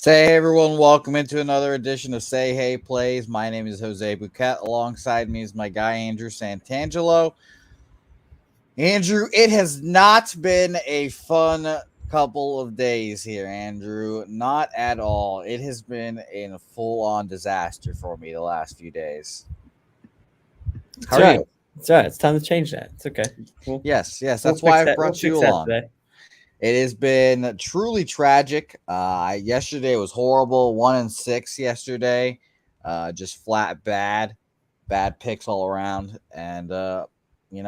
Hey everyone, welcome into another edition of Say Hey Plays. My name is Jose Bouquett. Alongside me is my guy Andrew Santangelo. Andrew, it has not been a fun couple of days here, Andrew. Not at all. It has been a full-on disaster for me the last few days. It's How are all right. you? It's all right. It's time to change that. It's okay. We'll Yes, we'll that's why fix I've that. We'll brought you fix that along. today. It has been truly tragic. Yesterday was horrible. 1-6 yesterday. Just flat bad picks all around. And I don't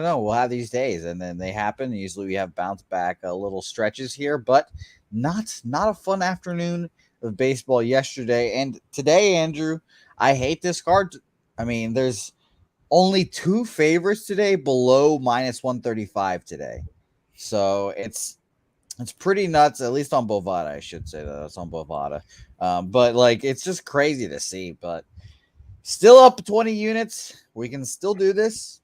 know. We'll have these days, and then they happen. Usually we have bounce back little stretches here, but not a fun afternoon of baseball yesterday and today, Andrew. I hate this card. I mean, there's only two favorites today below -135 today. So it's pretty nuts, at least on Bovada. I should say that's on Bovada. But like it's just crazy to see. But still up 20 units. We can still do this.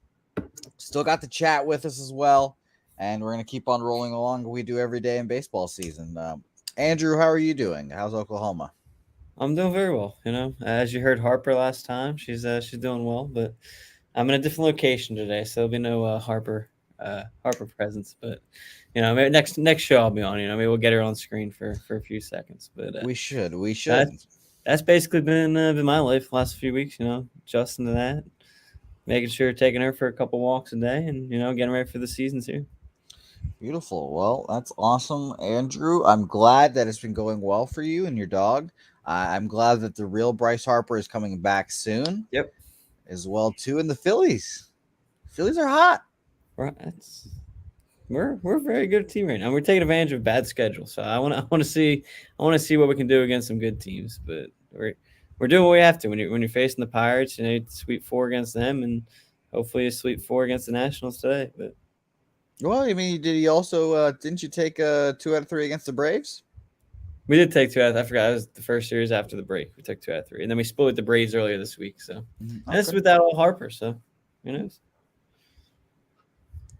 Still got the chat with us as well. And we're gonna keep on rolling along. We do every day in baseball season. Andrew, how are you doing? How's Oklahoma? I'm doing very well. As you heard Harper last time, she's doing well. But I'm in a different location today, so there'll be no Harper presence. But maybe next show I'll be on. Maybe we'll get her on screen for a few seconds. But We should. We should. that's that's basically been my life the last few weeks. Adjusting to that, making sure taking her for a couple walks a day, and getting ready for the season too. Beautiful. Well, that's awesome, Andrew. I'm glad that it's been going well for you and your dog. I'm glad that the real Bryce Harper is coming back soon Yep. as well too. And the Phillies are hot. Right. We're a very good team right now. We're taking advantage of a bad schedule, so I want to see what we can do against some good teams. But we're doing what we have to. When you're facing the Pirates, sweep four against them, and hopefully a sweep four against the Nationals today. But Well, I mean, did he also didn't you take 2 out of 3 against the Braves? we did take two out. I forgot it was the first series after the break. We took 2 out of 3, and then we split with the Braves earlier this week. So and this is Okay. without all Harper. So who knows?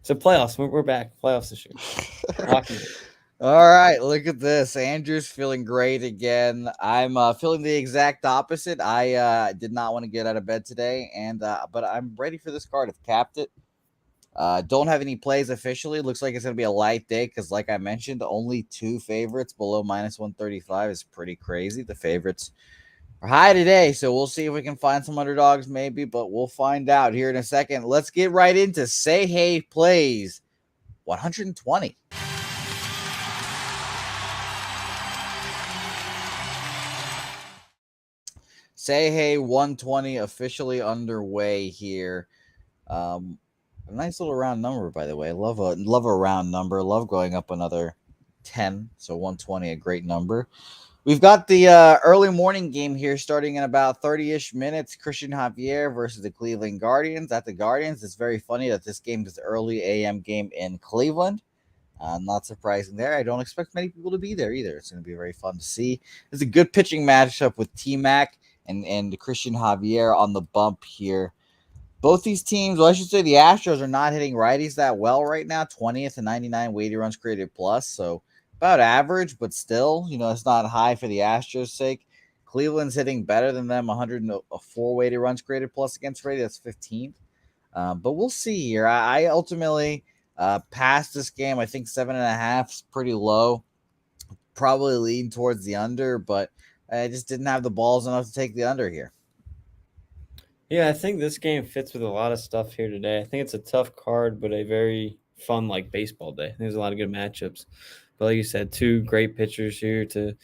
So playoffs. We're back. Playoffs this year. Hockey. All right, look at this. Andrew's feeling great again. I'm feeling the exact opposite. I did not want to get out of bed today, and but I'm ready for this card. I've capped it. Don't have any plays officially. Looks like it's going to be a light day because, like I mentioned, only two favorites below -135 is pretty crazy. The favorites are high today, so we'll see if we can find some underdogs maybe, but we'll find out here in a second. Let's get right into Say Hey Plays 120. Say Hey 120 officially underway here. A nice little round number, by the way. Love a round number. Love going up another 10. So 120, a great number. We've got the early morning game here starting in about 30-ish minutes. Christian Javier versus the Cleveland Guardians. At the Guardians, it's very funny that this game is the early AM game in Cleveland. Not surprising there. I don't expect many people to be there either. It's going to be very fun to see. It's a good pitching matchup with T-Mac and Christian Javier on the bump here. Both these teams, well, I should say the Astros are not hitting righties that well right now. 20th and 99 weighted runs created plus. So about average, but still, it's not high for the Astros' sake. Cleveland's hitting better than them, 104 weighted runs created plus against righty. That's 15th. But we'll see here. I ultimately passed this game. I think 7.5 is pretty low. Probably lean towards the under, but I just didn't have the balls enough to take the under here. Yeah, I think this game fits with a lot of stuff here today. I think it's a tough card, but a very fun baseball day. There's a lot of good matchups. But like you said, two great pitchers here to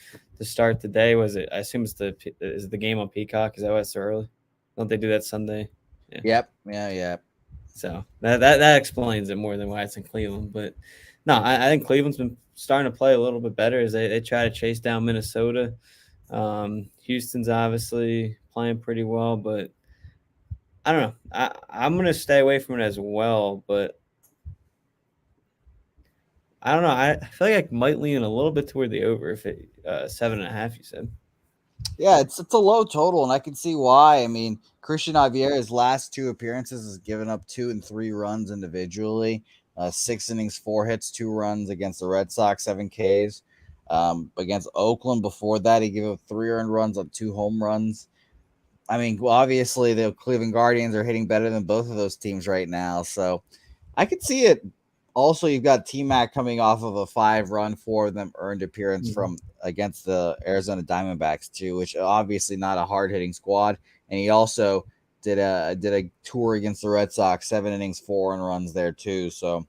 start the day. Was it? I assume is the game on Peacock? Is that why it's so early? Don't they do that Sunday? Yeah. Yep. Yeah. So that explains it more than why it's in Cleveland. But no, I think Cleveland's been starting to play a little bit better as they try to chase down Minnesota. Houston's obviously playing pretty well, but I don't know. I'm gonna stay away from it as well, but I don't know. I feel like I might lean a little bit toward the over if it 7.5. You said. Yeah, it's a low total, and I can see why. I mean, Christian Javier, his last two appearances has given up 2 and 3 runs individually. 6 innings, 4 hits, 2 runs against the Red Sox, 7 Ks. Against Oakland before that, he gave up 3 earned runs on 2 home runs. I mean, well, obviously the Cleveland Guardians are hitting better than both of those teams right now, so I could see it. Also, you've got T Mac coming off of a 5-run, 4 of them earned appearance Mhm. from against the Arizona Diamondbacks too, which obviously not a hard hitting squad. And he also did a tour against the Red Sox, 7 innings, 4 earned runs there too. So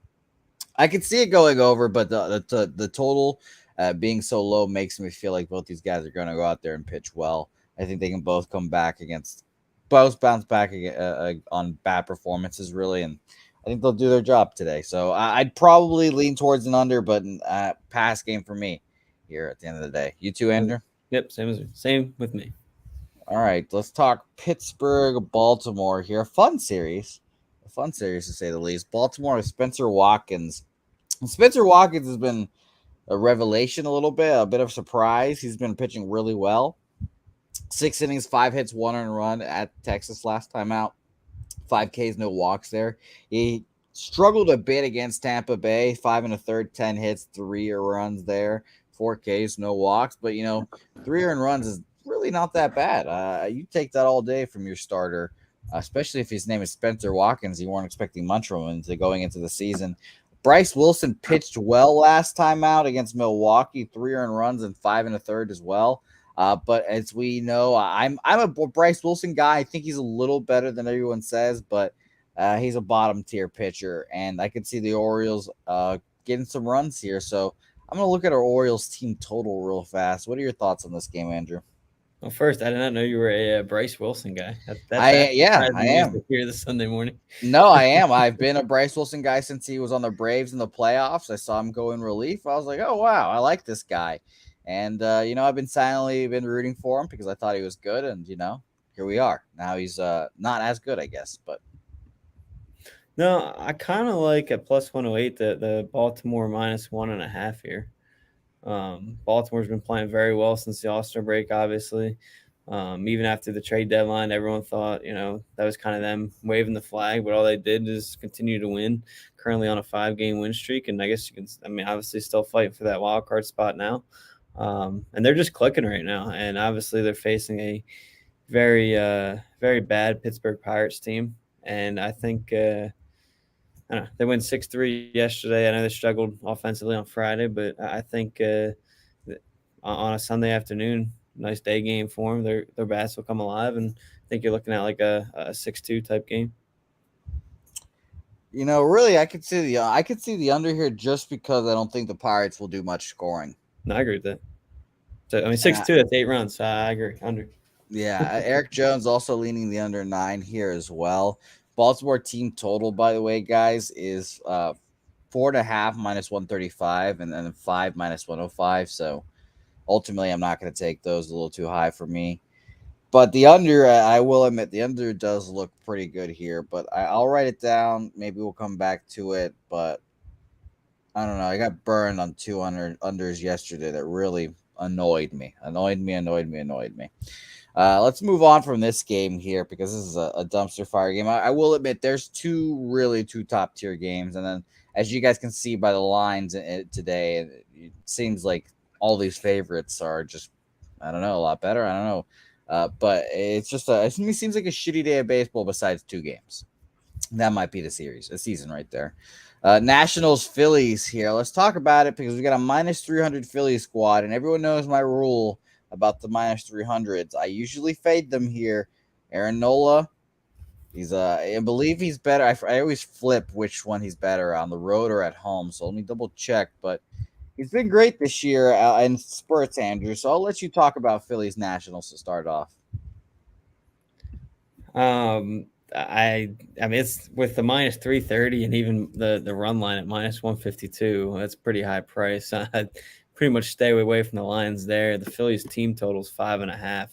I could see it going over, but the total being so low makes me feel like both these guys are going to go out there and pitch well. I think they can both come back against both bounce back on bad performances, really, and I think they'll do their job today. So I'd probably lean towards an under, but pass game for me here at the end of the day. You too, Andrew. Yep, same with me. All right, let's talk Pittsburgh, Baltimore here. A fun series to say the least. Baltimore with Spencer Watkins. Spencer Watkins has been a revelation a little bit, a bit of a surprise. He's been pitching really well. 6 innings, 5 hits, 1 earned run at Texas last time out. 5 Ks, no walks there. He struggled a bit against Tampa Bay. 5 1/3, 10 hits, 3 runs there. 4 Ks, no walks. But 3 earned runs is really not that bad. You take that all day from your starter, especially if his name is Spencer Watkins. You weren't expecting much from him going into the season. Bryce Wilson pitched well last time out against Milwaukee, 3 earned runs and 5 1/3 as well. But as we know, I'm a Bryce Wilson guy. I think he's a little better than everyone says, but he's a bottom tier pitcher, and I could see the Orioles getting some runs here. So I'm gonna look at our Orioles team total real fast. What are your thoughts on this game, Andrew? Well, first, I did not know you were a Bryce Wilson guy. I That's Yeah, I surprising news to am. hear this Sunday morning. No, I am. I've been a Bryce Wilson guy since he was on the Braves in the playoffs. I saw him go in relief. I was like, oh wow, I like this guy. And I've been silently been rooting for him because I thought he was good, and here we are. Now he's not as good, I guess, but No, I kind of like at plus 108 the Baltimore -1.5 here. Baltimore's been playing very well since the All-Star break, obviously. Even after the trade deadline, everyone thought, that was kind of them waving the flag, but all they did is continue to win. Currently on a 5-game win streak, and I guess obviously still fighting for that wild card spot now. And they're just clicking right now. And obviously they're facing a very bad Pittsburgh Pirates team. And I think, I don't know, they went 6-3 yesterday. I know they struggled offensively on Friday, but I think on a Sunday afternoon, nice day game for them. Their bats will come alive, and I think you're looking at like a 6-2 type game. really, I could see the under here just because I don't think the Pirates will do much scoring. No, I agree with that. So I mean, And 6-2, that's 8 runs. So I agree. Under. yeah, Eric Jones also leaning the under 9 here as well. Baltimore team total, by the way, guys, is 4.5 -135, and then 5 -105. So ultimately, I'm not going to take those, a little too high for me. But the under, I will admit, the under does look pretty good here. But I'll write it down. Maybe we'll come back to it. But I don't know. I got burned on 200 unders yesterday that really annoyed me. Annoyed me. Let's move on from this game here because this is a dumpster fire game. I will admit there's two top tier games, and then as you guys can see by the lines today, it seems like all these favorites are just I don't know a lot better. I don't know, but it's just it seems like a shitty day of baseball besides 2 games. That might be the season right there. Nationals Phillies here. Let's talk about it because we got a -300 Phillies squad, and everyone knows my rule about the -300s. I usually fade them here. Aaron Nola, I believe he's better. I always flip which one he's better on the road or at home. So let me double check. But he's been great this year in spurts, Andrew. So I'll let you talk about Phillies Nationals to start off. I mean, it's with the -330 and even the run line at -152. That's a pretty high price. I'd pretty much stay away from the lines there. The Phillies team totals 5.5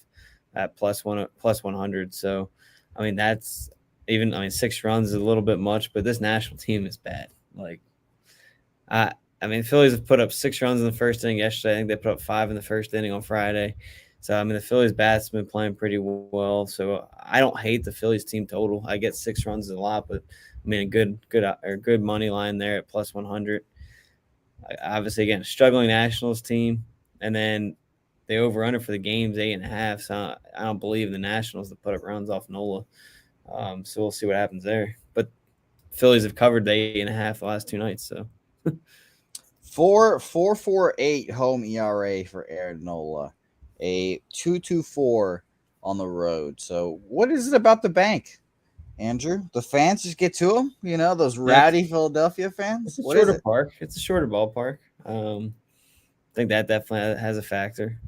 at plus 100. So, I mean, that's even. I mean, 6 runs is a little bit much, but this national team is bad. Like, I mean, Phillies have put up 6 runs in the first inning yesterday. I think they put up 5 in the first inning on Friday. So, I mean, the Phillies bats have been playing pretty well. So, I don't hate the Phillies team total. I get 6 runs is a lot, but I mean, a good money line there at plus 100. Obviously, again, struggling Nationals team. And then the over-under for the game's 8.5. So I don't believe the Nationals to put up runs off Nola. So we'll see what happens there. But Phillies have covered the 8.5 the last 2 nights. So 4.48 home ERA for Aaron Nola, a 2.24 on the road. So what is it about the bank, Andrew? The fans just get to him, those rowdy Philadelphia fans. it's a What is shorter it? park. It's a shorter ballpark. I think that definitely has a factor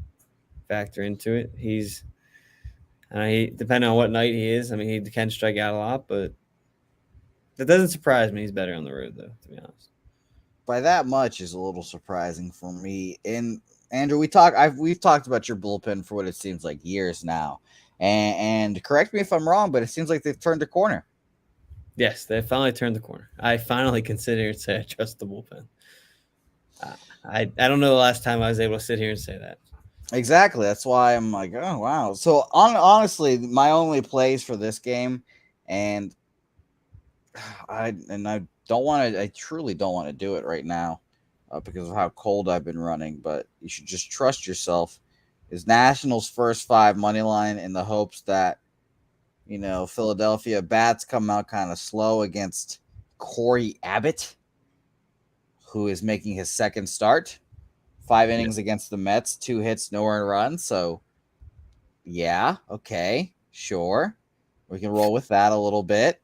into it. He depending on what night he is. I mean, he can strike out a lot, but that doesn't surprise me. He's better on the road, though, to be honest. By that much is a little surprising for me. And Andrew, we've talked about your bullpen for what it seems like years now. And correct me if I'm wrong, but it seems like they've turned a corner. Yes, they finally turned the corner. I finally consider and say I trust the bullpen. I don't know the last time I was able to sit here and say that. Exactly. That's why I'm like, oh wow. So honestly, my only plays for this game, and I don't want to. I truly don't want to do it right now because of how cold I've been running. But you should just trust yourself. Is Nationals first 5 money line in the hopes that Philadelphia bats come out kind of slow against Corey Abbott, who is making his second start. 5 innings against the Mets, 2 hits, no earned runs. So, yeah, okay, sure. We can roll with that a little bit.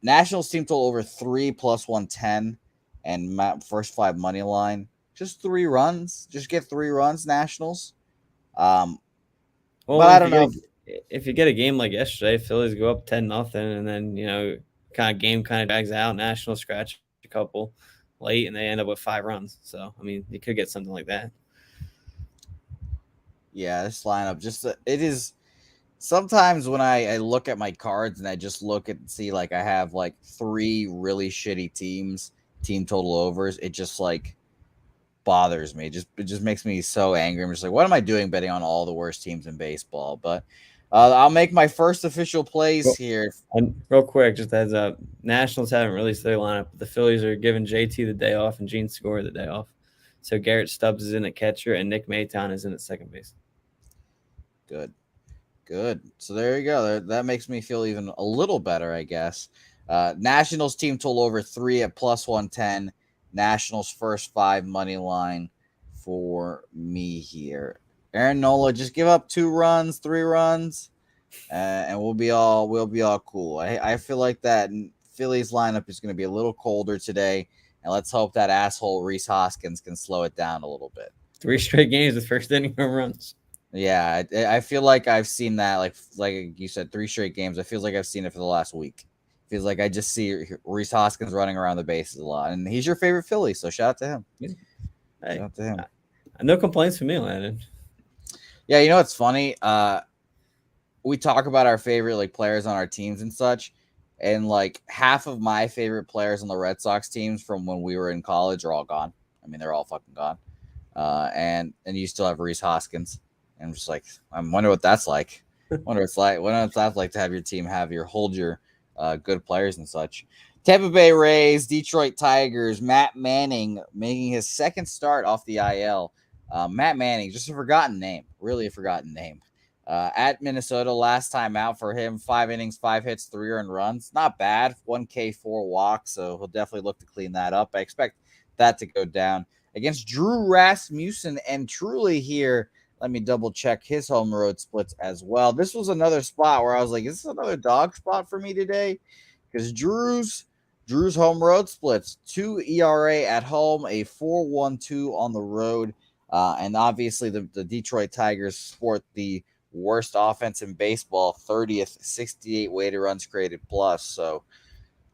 Nationals team total over 3 plus 110 and first 5 money line. Just 3 runs. Just get 3 runs, Nationals. But I don't know. If you get a game like yesterday, Phillies go up 10-0, and then game drags out. Nationals scratch a couple late, and they end up with 5 runs. So I mean, you could get something like that. Yeah, this lineup it is. Sometimes when I look at my cards and I just look at see like I have like 3 really shitty team total overs, it just like bothers me. It just makes me so angry. I'm just like, what am I doing betting on all the worst teams in baseball? But I'll make my first official plays here. And real quick, just heads up, Nationals haven't released their lineup. The Phillies are giving JT the day off and Gene Score the day off. So Garrett Stubbs is in at catcher and Nick Maton is in at second base. Good. So there you go. That makes me feel even a little better, I guess. Nationals team total over 3 at plus 110. Nationals first 5 money line for me here. Aaron Nola, just give up 2 runs, 3 runs, and we'll be all cool. I feel like that Phillies lineup is going to be a little colder today, and let's hope that asshole Rhys Hoskins can slow it down a little bit. 3 straight games with first inning home runs. Yeah, I feel like I've seen that, like you said, 3 straight games. I feel like I've seen it for the last week. Feels like I just see Rhys Hoskins running around the bases a lot, and he's your favorite Philly, so shout out to him. Yeah. Shout out to him. No complaints from me, Landon. Yeah, it's funny. We talk about our favorite players on our teams and such, and like half of my favorite players on the Red Sox teams from when we were in college are all gone. I mean, they're all fucking gone. And you still have Rhys Hoskins. And I'm just like, I wonder what that's like. Wonder what that's like to have your team hold your good players and such. Tampa Bay Rays, Detroit Tigers, Matt Manning making his second start off the IL. Matt Manning, just a forgotten name, really a forgotten name. At Minnesota, last time out for him, 5 innings, 5 hits, 3 earned runs. Not bad. 1K, 4 walks, so he'll definitely look to clean that up. I expect that to go down. Against Drew Rasmussen, and truly here, let me double check his home road splits as well. This was another spot where I was like, is this another dog spot for me today? Because Drew's home road splits, 2 ERA at home, a 4.12 on the road. And obviously the Detroit Tigers sport the worst offense in baseball, 30th, 68 weighted runs created plus. So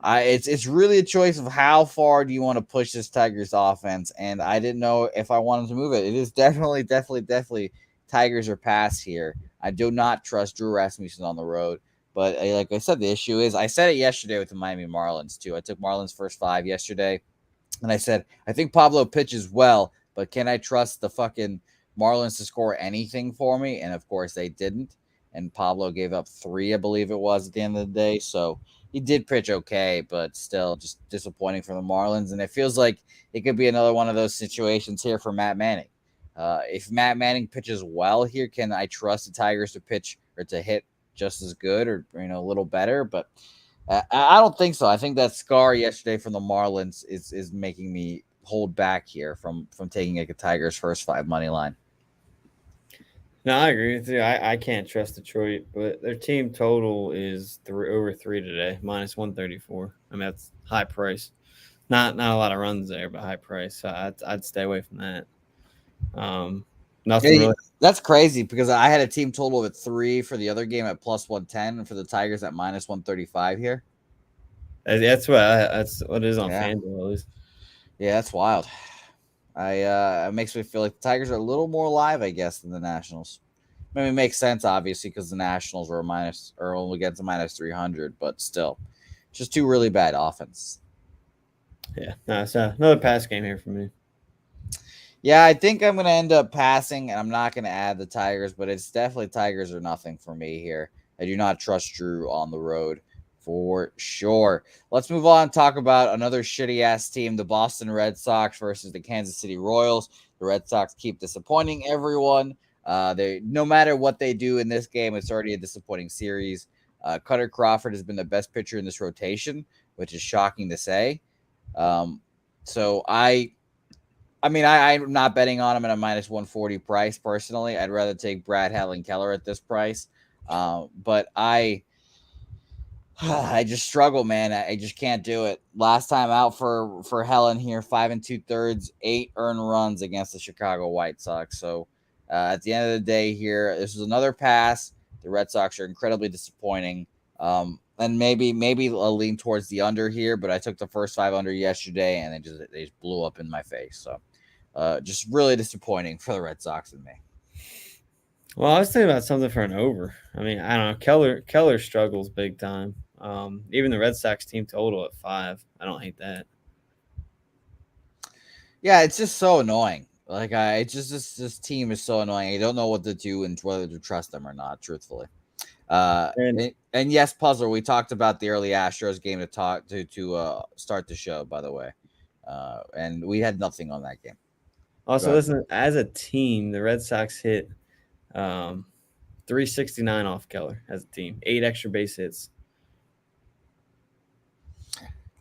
it's really a choice of how far do you want to push this Tigers offense, and I didn't know if I wanted to move it. It is definitely Tigers are pass here. I do not trust Drew Rasmussen on the road, but like I said, the issue is I said it yesterday with the Miami Marlins too. I took Marlins first 5 yesterday, and I said I think Pablo pitches well, but can I trust the fucking Marlins to score anything for me? And of course they didn't, and Pablo gave up 3, I believe it was, at the end of the day. So he did pitch okay, but still just disappointing for the Marlins. And it feels like it could be another one of those situations here for Matt Manning. If Matt Manning pitches well here, can I trust the Tigers to pitch or to hit just as good or a little better? But I don't think so. I think that scar yesterday from the Marlins is making me hold back here from taking a Tigers first 5 money line. No, I agree with you. I can't trust Detroit, but their team total is over 3 today, minus 134. I mean, that's high price. Not a lot of runs there, but high price. So I'd stay away from that. Nothing Yeah, really. that's crazy because I had a team total at 3 for the other game at plus 110 and for the Tigers at minus 135 here. That's what it is on FanDuel at least. Yeah, that's wild. It makes me feel like the Tigers are a little more alive, I guess, than the Nationals. I mean, it makes sense obviously because the Nationals are only get to minus 300, but still, just two really bad offense. Yeah, no, it's another pass game here for me. Yeah, I think I'm going to end up passing, and I'm not going to add the Tigers, but it's definitely Tigers or nothing for me here. I do not trust Drew on the road for sure. Let's move on and talk about another shitty-ass team, the Boston Red Sox versus the Kansas City Royals. The Red Sox keep disappointing everyone. No matter what they do in this game, it's already a disappointing series. Cutter Crawford has been the best pitcher in this rotation, which is shocking to say. So I'm not betting on him at a minus 140 price personally. I'd rather take Brad Helen Keller at this price. But I just struggle, man. I just can't do it. Last time out for Helen here, 5 2/3, 8 earned runs against the Chicago White Sox. So at the end of the day here, this is another pass. The Red Sox are incredibly disappointing. And maybe I'll lean towards the under here, but I took the first 5 under yesterday, and they just blew up in my face. So just really disappointing for the Red Sox and me. Well, I was thinking about something for an over. I mean, I don't know. Keller struggles big time. Even the Red Sox team total at 5. I don't hate that. Yeah, it's just so annoying. Like this team is so annoying. I don't know what to do and whether to trust them or not, truthfully. And yes, Puzzle, we talked about the early Astros game to start the show, by the way. And we had nothing on that game. Also, listen, as a team, the Red Sox hit 369 off Keller as a team, 8 extra base hits.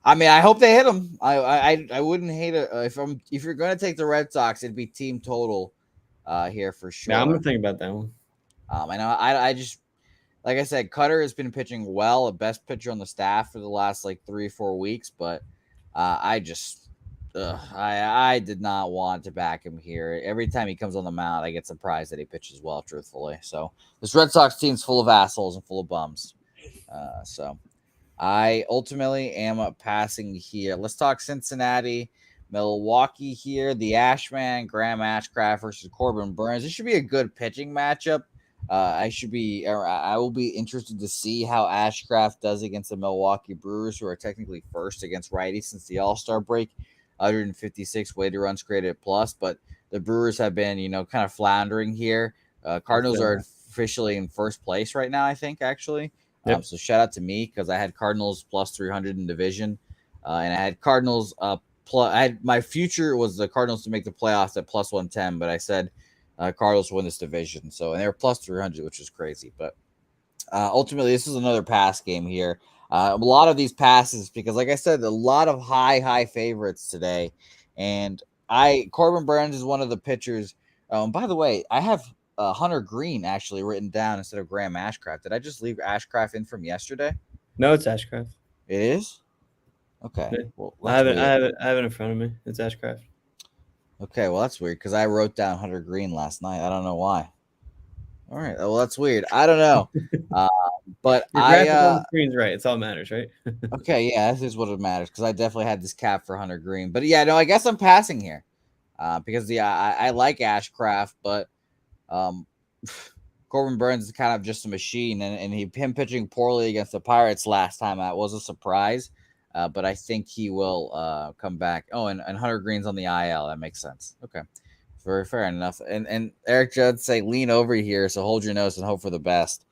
I mean, I hope they hit him. I wouldn't hate it if you're going to take the Red Sox, it'd be team total here for sure. Yeah, I'm gonna think about that one. I know I just like I said, Cutter has been pitching well, a best pitcher on the staff for the last like 3-4 weeks, but I did not want to back him here. Every time he comes on the mound, I get surprised that he pitches well, truthfully. So this Red Sox team's full of assholes and full of bums. So I ultimately am passing here. Let's talk Cincinnati, Milwaukee here. The Ashman, Graham Ashcraft versus Corbin Burns. This should be a good pitching matchup. I will be interested to see how Ashcraft does against the Milwaukee Brewers, who are technically first against righties since the All-Star break. 156 weighted runs created plus, but the Brewers have been, kind of floundering here. Cardinals are officially in first place right now, I think, actually. Yep. So shout out to me because I had Cardinals plus 300 in division, and I had Cardinals my future was the Cardinals to make the playoffs at plus 110, but I said Cardinals win this division. So and they were plus 300, which is crazy. But ultimately, this is another pass game here. A lot of these passes because, like I said, a lot of high favorites today, and Corbin Burns is one of the pitchers. By the way, I have Hunter Green actually written down instead of Graham Ashcraft. Did I just leave Ashcraft in from yesterday? No, it's Ashcraft. It is? Okay. Yeah. Well, I have it in front of me. It's Ashcraft. Okay, well that's weird because I wrote down Hunter Green last night. I don't know why. All right. Well, that's weird. I don't know. But your graphic on the screen's right. It's all matters, right? Okay, yeah, this is what it matters because I definitely had this cap for Hunter Green. But yeah, no, I guess I'm passing here because I like Ashcraft, but Corbin Burns is kind of just a machine, and him pitching poorly against the Pirates last time out was a surprise. But I think he will come back. Oh, and Hunter Green's on the IL. That makes sense. Okay. Very fair enough. And Eric Judd say lean over here, so hold your nose and hope for the best.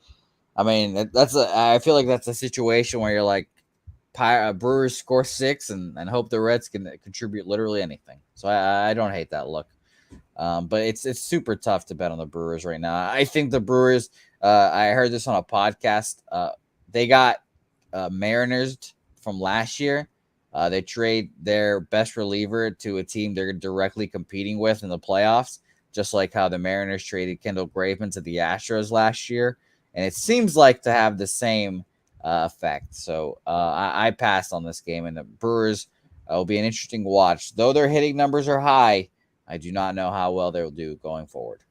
I mean, I feel like that's a situation where you're like, Brewers score 6 and hope the Reds can contribute literally anything. So I don't hate that look. But it's super tough to bet on the Brewers right now. I think the Brewers. I heard this on a podcast. They got Mariners from last year. They trade their best reliever to a team they're directly competing with in the playoffs, just like how the Mariners traded Kendall Graveman to the Astros last year. And it seems like to have the same effect. So I passed on this game, and the Brewers will be an interesting watch. Though their hitting numbers are high, I do not know how well they'll do going forward.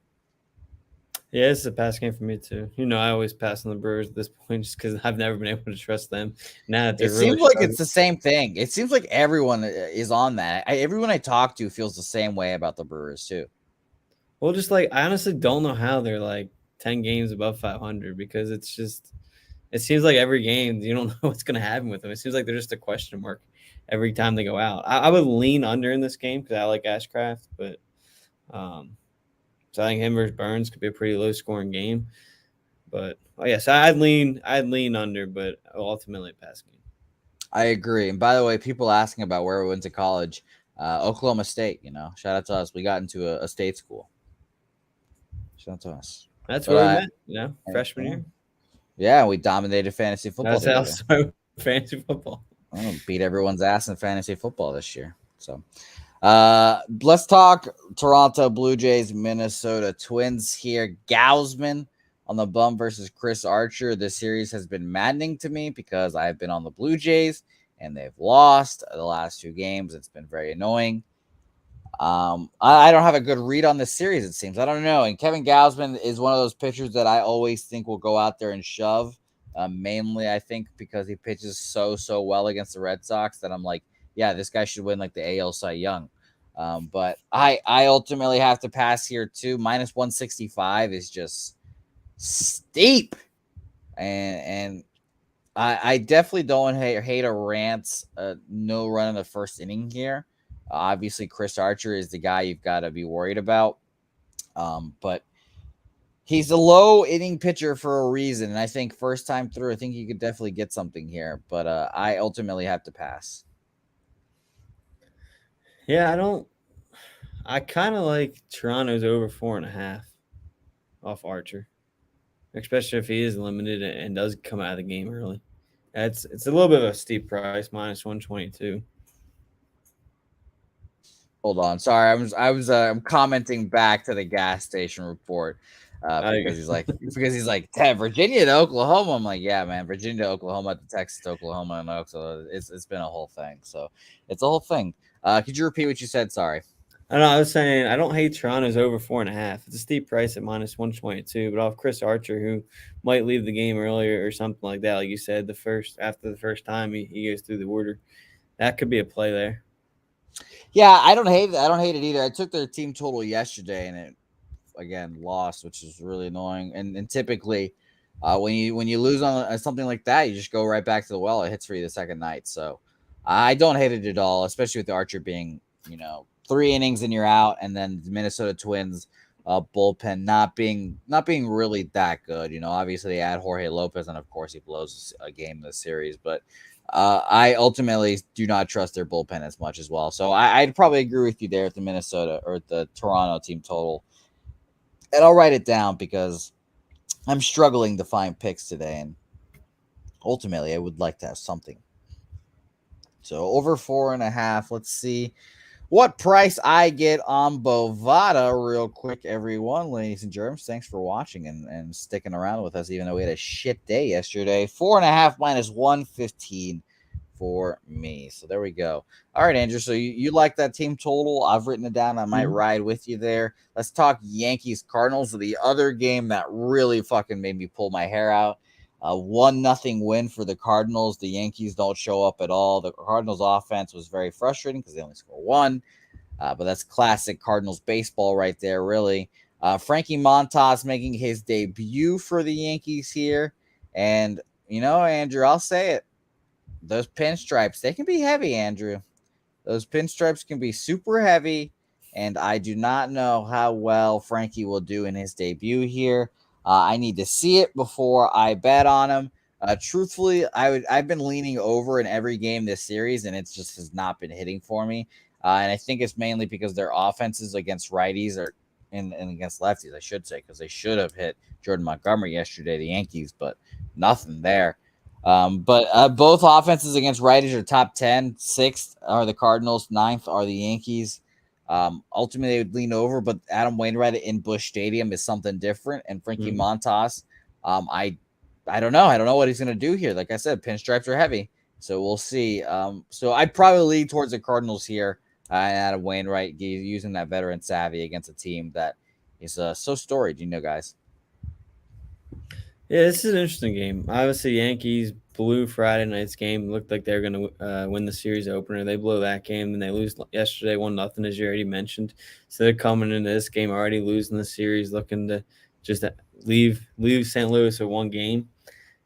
Yeah, it's a pass game for me too. I always pass on the Brewers at this point just because I've never been able to trust them. Now that It they're really seems like struggling. it's the same thing. It seems like everyone is on that. Everyone I talk to feels the same way about the Brewers too. Well, just like I honestly don't know how they're like 10 games above 500 because it seems like every game you don't know what's going to happen with them. It seems like they're just a question mark every time they go out. I would lean under in this game because I like Ashcraft, but so I think him versus Burns could be a pretty low scoring game. But yes, I'd lean under, but ultimately a pass game. I agree. And by the way, people asking about where we went to college, Oklahoma State. Shout out to us. We got into a state school. Shout out to us. That's But where we met, freshman yeah, year. yeah, we dominated fantasy football That's how together. so fantasy football. I'm gonna beat everyone's ass in fantasy football this year. So let's talk Toronto Blue Jays, Minnesota Twins here. Gausman on the bum versus Chris Archer. This series has been maddening to me because I've been on the Blue Jays and they've lost the last 2 games. It's been very annoying. I don't have a good read on this series, it seems. I don't know. And Kevin Gausman is one of those pitchers that I always think will go out there and shove. Mainly, I think, because he pitches so well against the Red Sox that I'm like, yeah, this guy should win like the AL Cy Young. But I ultimately have to pass here too. Minus 165 is just steep. And I definitely don't hate a Rant's no run in the first inning here. Obviously, Chris Archer is the guy you've got to be worried about. But he's a low inning pitcher for a reason. And I think first time through, I think you could definitely get something here. But I ultimately have to pass. Yeah, I kind of like Toronto's over 4.5 off Archer, especially if he is limited and does come out of the game early. It's a little bit of a steep price, minus 122. Hold on, sorry, I'm commenting back to the gas station report because he's like Virginia to Oklahoma. I'm like, yeah, man, Virginia to Oklahoma to Texas to Oklahoma, and so it's been a whole thing. So it's a whole thing. Could you repeat what you said? Sorry. I don't know. I was saying I don't hate Toronto's over 4.5. It's a steep price at minus 122, but off Chris Archer, who might leave the game earlier or something like that, like you said, after the first time he goes through the order, that could be a play there. Yeah, I don't hate it either. I took their team total yesterday, and it again lost, which is really annoying. And typically, when you lose on something like that, you just go right back to the well. It hits for you the second night, so I don't hate it at all, especially with the Archer being 3 innings and you're out, and then the Minnesota Twins bullpen not being really that good. Obviously they add Jorge Lopez, and of course he blows a game in the series, but I ultimately do not trust their bullpen as much as well. So I'd probably agree with you there at the Minnesota or the Toronto team total. And I'll write it down because I'm struggling to find picks today, and ultimately I would like to have something. So over 4.5. Let's see what price I get on Bovada real quick, everyone. Ladies and germs, thanks for watching and sticking around with us, even though we had a shit day yesterday. 4.5 minus 115 for me. So there we go. All right, Andrew. So you like that team total? I've written it down. I might ride with you there. Let's talk Yankees Cardinals, the other game that really fucking made me pull my hair out. 1-0 win for the Cardinals. The Yankees don't show up at all. The Cardinals offense was very frustrating because they only score one. But that's classic Cardinals baseball right there, really. Frankie Montas making his debut for the Yankees here. And, Andrew, I'll say it. Those pinstripes, they can be heavy, Andrew. Those pinstripes can be super heavy. And I do not know how well Frankie will do in his debut here. I need to see it before I bet on him. Truthfully, I've been leaning over in every game this series, and it just has not been hitting for me. And I think it's mainly because their offenses against righties and against lefties, I should say, because they should have hit Jordan Montgomery yesterday, the Yankees, but nothing there. But both offenses against righties are top 10. Sixth are the Cardinals. Ninth are the Yankees. Ultimately, they would lean over, but Adam Wainwright in Busch Stadium is something different. And Frankie Montas, I don't know. I don't know what he's going to do here. Like I said, pinstripes are heavy. So we'll see. So I'd probably lean towards the Cardinals here. And Adam Wainwright using that veteran savvy against a team that is so storied, guys. Yeah, this is an interesting game. Obviously, Yankees blew Friday night's game. Looked like they were going to win the series opener. They blew that game, and they lose yesterday 1-0, as you already mentioned. So they're coming into this game already losing the series, looking to just leave St. Louis with one game.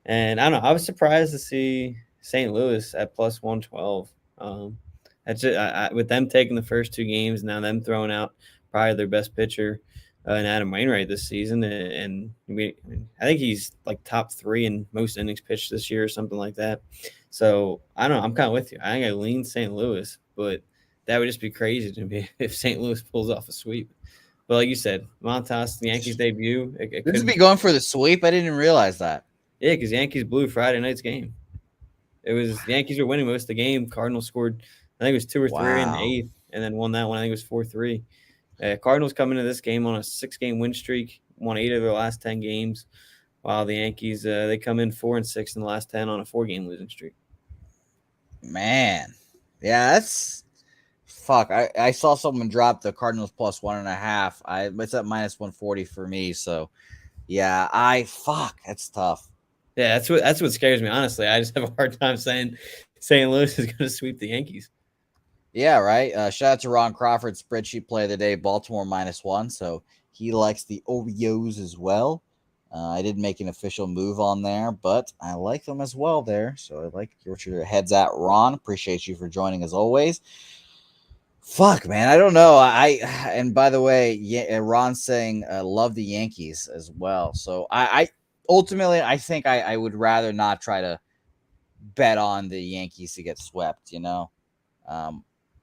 And I don't know. I was surprised to see St. Louis at plus 112. That's just, with them taking the first two games, now them throwing out probably their best pitcher and Adam Wainwright this season, and I think he's like top 3 in most innings pitched this year or something like that. So I don't know. I'm kind of with you. I think I lean St. Louis, but that would just be crazy to me if St. Louis pulls off a sweep. But like you said, Montas, the Yankees debut. It This could be going for the sweep. I didn't realize that. Yeah, because Yankees blew Friday night's game. It was the Yankees were winning most of the game. Cardinals scored, I think it was 2 or 3 in the eighth, and then won that one. I think it was 4-3. Cardinals come into this game on a 6-game win streak, won 8 of their last 10 games, while the Yankees they come in 4-6 in the last 10 on a 4-game losing streak. Man, yeah, that's fuck. I saw someone drop the Cardinals plus 1.5. It's at minus 140 for me. So yeah, that's tough. Yeah, that's what scares me. Honestly, I just have a hard time saying St. Louis is going to sweep the Yankees. Yeah, right. Shout out to Ron Crawford, spreadsheet play of the day, Baltimore -1. So he likes the Oreos as well. I didn't make an official move on there, but I like them as well there. So I like what your head's at, Ron. Appreciate you for joining as always. Fuck, man. I don't know. And by the way, yeah, Ron's saying love the Yankees as well. So I ultimately I think I would rather not try to bet on the Yankees to get swept.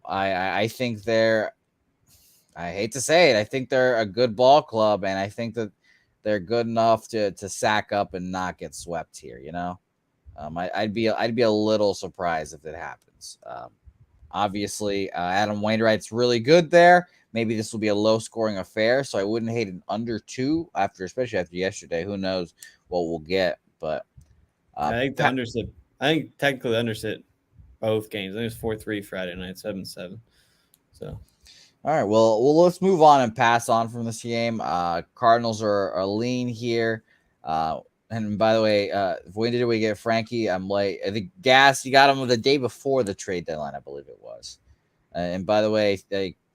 I think I hate to say it, I think they're a good ball club, and I think that they're good enough to sack up and not get swept here. I'd be a little surprised if it happens. Obviously, Adam Wainwright's really good there. Maybe this will be a low scoring affair, so I wouldn't hate an under 2 especially after yesterday. Who knows what we'll get? But I think I think technically the undersit both games. I think it was 4-3 Friday night, 7-7. So, all right. Well, let's move on and pass on from this game. Cardinals are lean here. And by the way, when did we get Frankie? I'm late. I think Gas, you got him the day before the trade deadline, I believe it was. And by the way,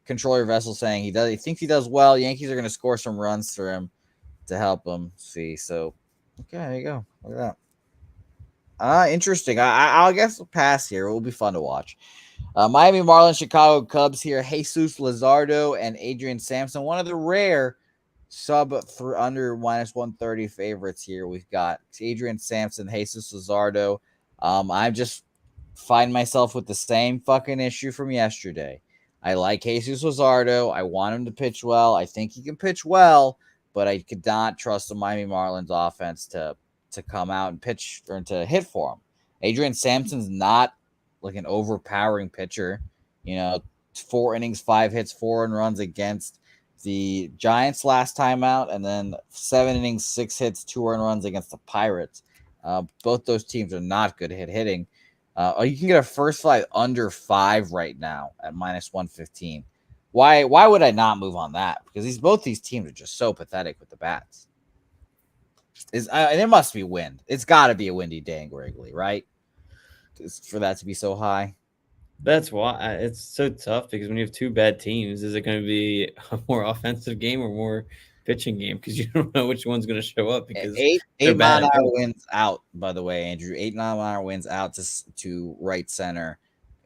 Controller Vessel saying he thinks he does well. Yankees are going to score some runs for him to help him. See, so okay, there you go. Look at that. Interesting. I guess we'll pass here. It will be fun to watch. Miami Marlins, Chicago Cubs here. Jesus Luzardo and Adrian Sampson. One of the rare under minus 130 favorites here. We've got Adrian Sampson, Jesus Luzardo. I just find myself with the same fucking issue from yesterday. I like Jesus Luzardo. I want him to pitch well. I think he can pitch well, but I could not trust the Miami Marlins offense to come out and pitch or to hit for him. Adrian Sampson's not like an overpowering pitcher. 4 innings, 5 hits, 4 runs against the Giants last time out, and then 7 innings, 6 hits, 2 runs against the Pirates. Both those teams are not good at hitting. You can get a first flight under 5 right now at minus 115. Why would I not move on that? Because both these teams are just so pathetic with the bats. There must be wind. It's got to be a windy day in Wrigley, right? For that to be so high. That's why it's so tough, because when you have 2 bad teams, is it going to be a more offensive game or more pitching game? Because you don't know which one's going to show up. Because 8 mile-an-hour winds out, by the way, Andrew. 8 mile-an-hour winds out to right center.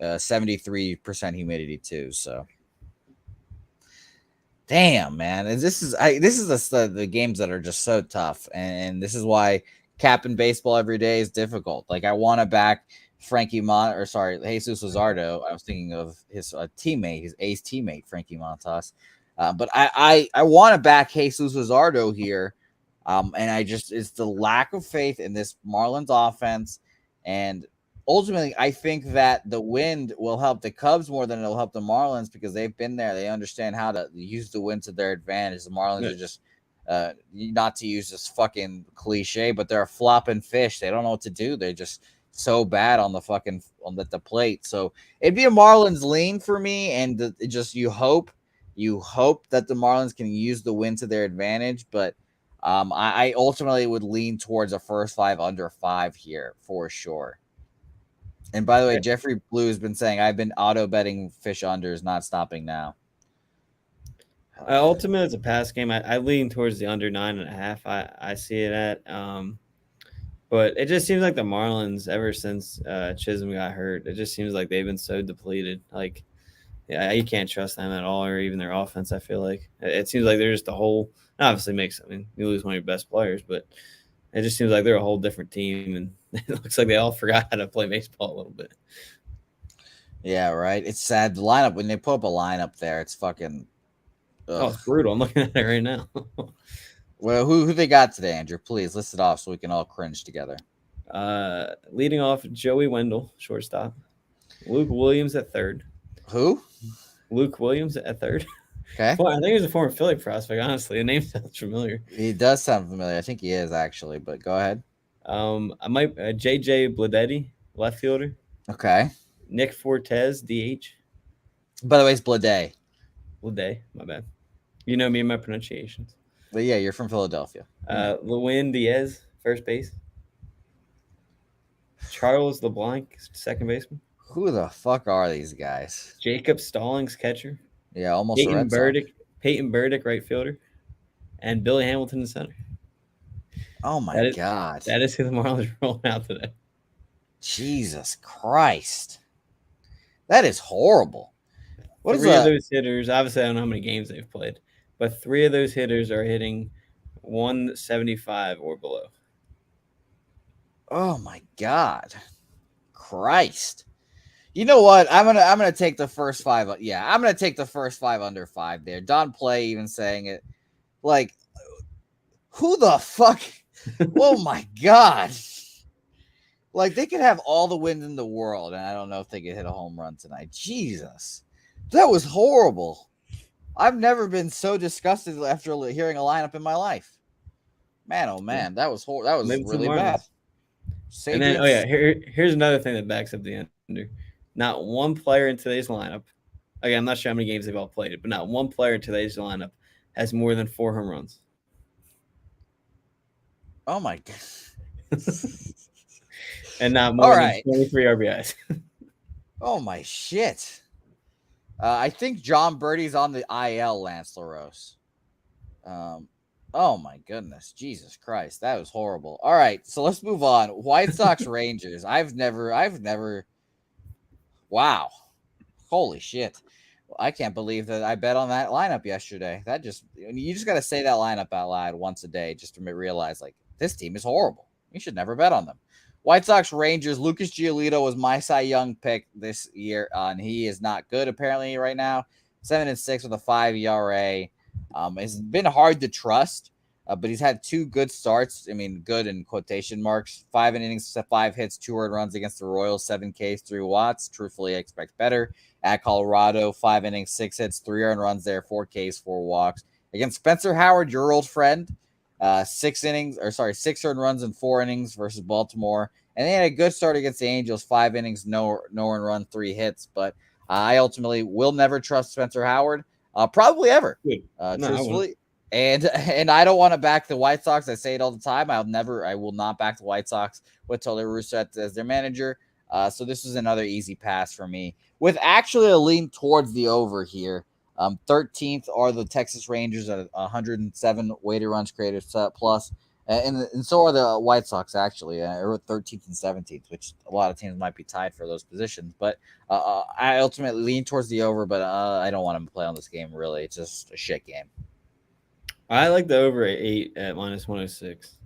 73% humidity too. So, damn, man, this is the games that are just so tough, and this is why capping baseball every day is difficult. Like, I want to back Jesus Luzardo. I was thinking of his teammate, his ace teammate, Frankie Montas. But I want to back Jesus Luzardo here. And it's the lack of faith in this Marlins offense. And ultimately, I think that the wind will help the Cubs more than it'll help the Marlins because they've been there. They understand how to use the wind to their advantage. The Marlins are just, not to use this fucking cliche, but they're a flopping fish. They don't know what to do. They're just so bad on the plate. So it'd be a Marlins lean for me, and you hope that the Marlins can use the win to their advantage. But I ultimately would lean towards a first 5 under 5 here for sure. And by the way, Jeffrey Blue has been saying I've been auto betting fish unders, not stopping now. Ultimately, it's a pass game. I lean towards the under 9.5. I see it at. But it just seems like the Marlins, ever since Chisholm got hurt, it just seems like they've been so depleted. Like, yeah, you can't trust them at all, or even their offense. I feel like it seems like they're just a whole. Obviously, you lose one of your best players, but it just seems like they're a whole different team, and it looks like they all forgot how to play baseball a little bit. Yeah, right. It's sad. The lineup, when they put up a lineup there, it's fucking. Oh, it's brutal. I'm looking at it right now. Well, who they got today, Andrew? Please list it off so we can all cringe together. Leading off, Joey Wendell, shortstop. Luke Williams at third. Who? Luke Williams at third. Okay. Well, I think he's a former Philly prospect. Honestly, the name sounds familiar. He does sound familiar. I think he is actually, but go ahead. I might JJ Bledetti, left fielder. Okay. Nick Fortes, DH. By the way, it's Blade. Blade, my bad. You know me and my pronunciations. But yeah, you're from Philadelphia. Lewin Diaz, first base. Charles LeBlanc, second baseman. Who the fuck are these guys? Jacob Stallings, catcher. Yeah, almost a Red Sox. Peyton Burdick, right fielder. And Billy Hamilton in center. Oh my God. That is who the Marlins are rolling out today. Jesus Christ. That is horrible. Three of those hitters, obviously I don't know how many games they've played, but 3 of those hitters are hitting 175 or below. Oh my God. Christ. You know what? I'm gonna take the first 5. Yeah, I'm gonna take the first 5 under 5 there. Don Play even saying it. Like, who the fuck? Oh my God. Like, they could have all the wind in the world, and I don't know if they could hit a home run tonight. Jesus. That was horrible. I've never been so disgusted after hearing a lineup in my life. Man, oh man, that was horrible. That was really bad. And then, here's another thing that backs up the under. Not one player in today's lineup. Again, I'm not sure how many games they've all played it, but not one player in today's lineup has more than 4 home runs. Oh my God. And not more than 23 RBIs. Oh my shit. I think John Birdie's on the IL, Lance LaRose. Oh my goodness. Jesus Christ. That was horrible. All right, so let's move on. White Sox Rangers. I've never wow. Holy shit. I can't believe that I bet on that lineup yesterday. You just got to say that lineup out loud once a day just to realize, like, this team is horrible. You should never bet on them. White Sox Rangers. Lucas Giolito was my Cy Young pick this year, and he is not good apparently right now. 7-6 with a 5 ERA. It's been hard to trust, but he's had 2 good starts. I mean, good in quotation marks. 5 innings, 5 hits, 2 earned runs against the Royals, 7 Ks, 3 watts. Truthfully, I expect better. At Colorado, 5 innings, 6 hits, 3 earned runs there, 4 Ks, 4 walks. Against Spencer Howard, your old friend, 6 earned runs in 4 innings versus Baltimore. And they had a good start against the Angels, 5 innings, no earned run, 3 hits. But I ultimately will never trust Spencer Howard, probably ever, truthfully. And I don't want to back the White Sox. I say it all the time. I will not back the White Sox with Tony Russo as their manager. So this is another easy pass for me, with actually a lean towards the over here. 13th are the Texas Rangers at 107 weighted runs created plus. And so are the White Sox, actually. Or 13th and 17th, which a lot of teams might be tied for those positions. But I ultimately lean towards the over, but I don't want to play on this game, really. It's just a shit game. I like the over at 8 at -106.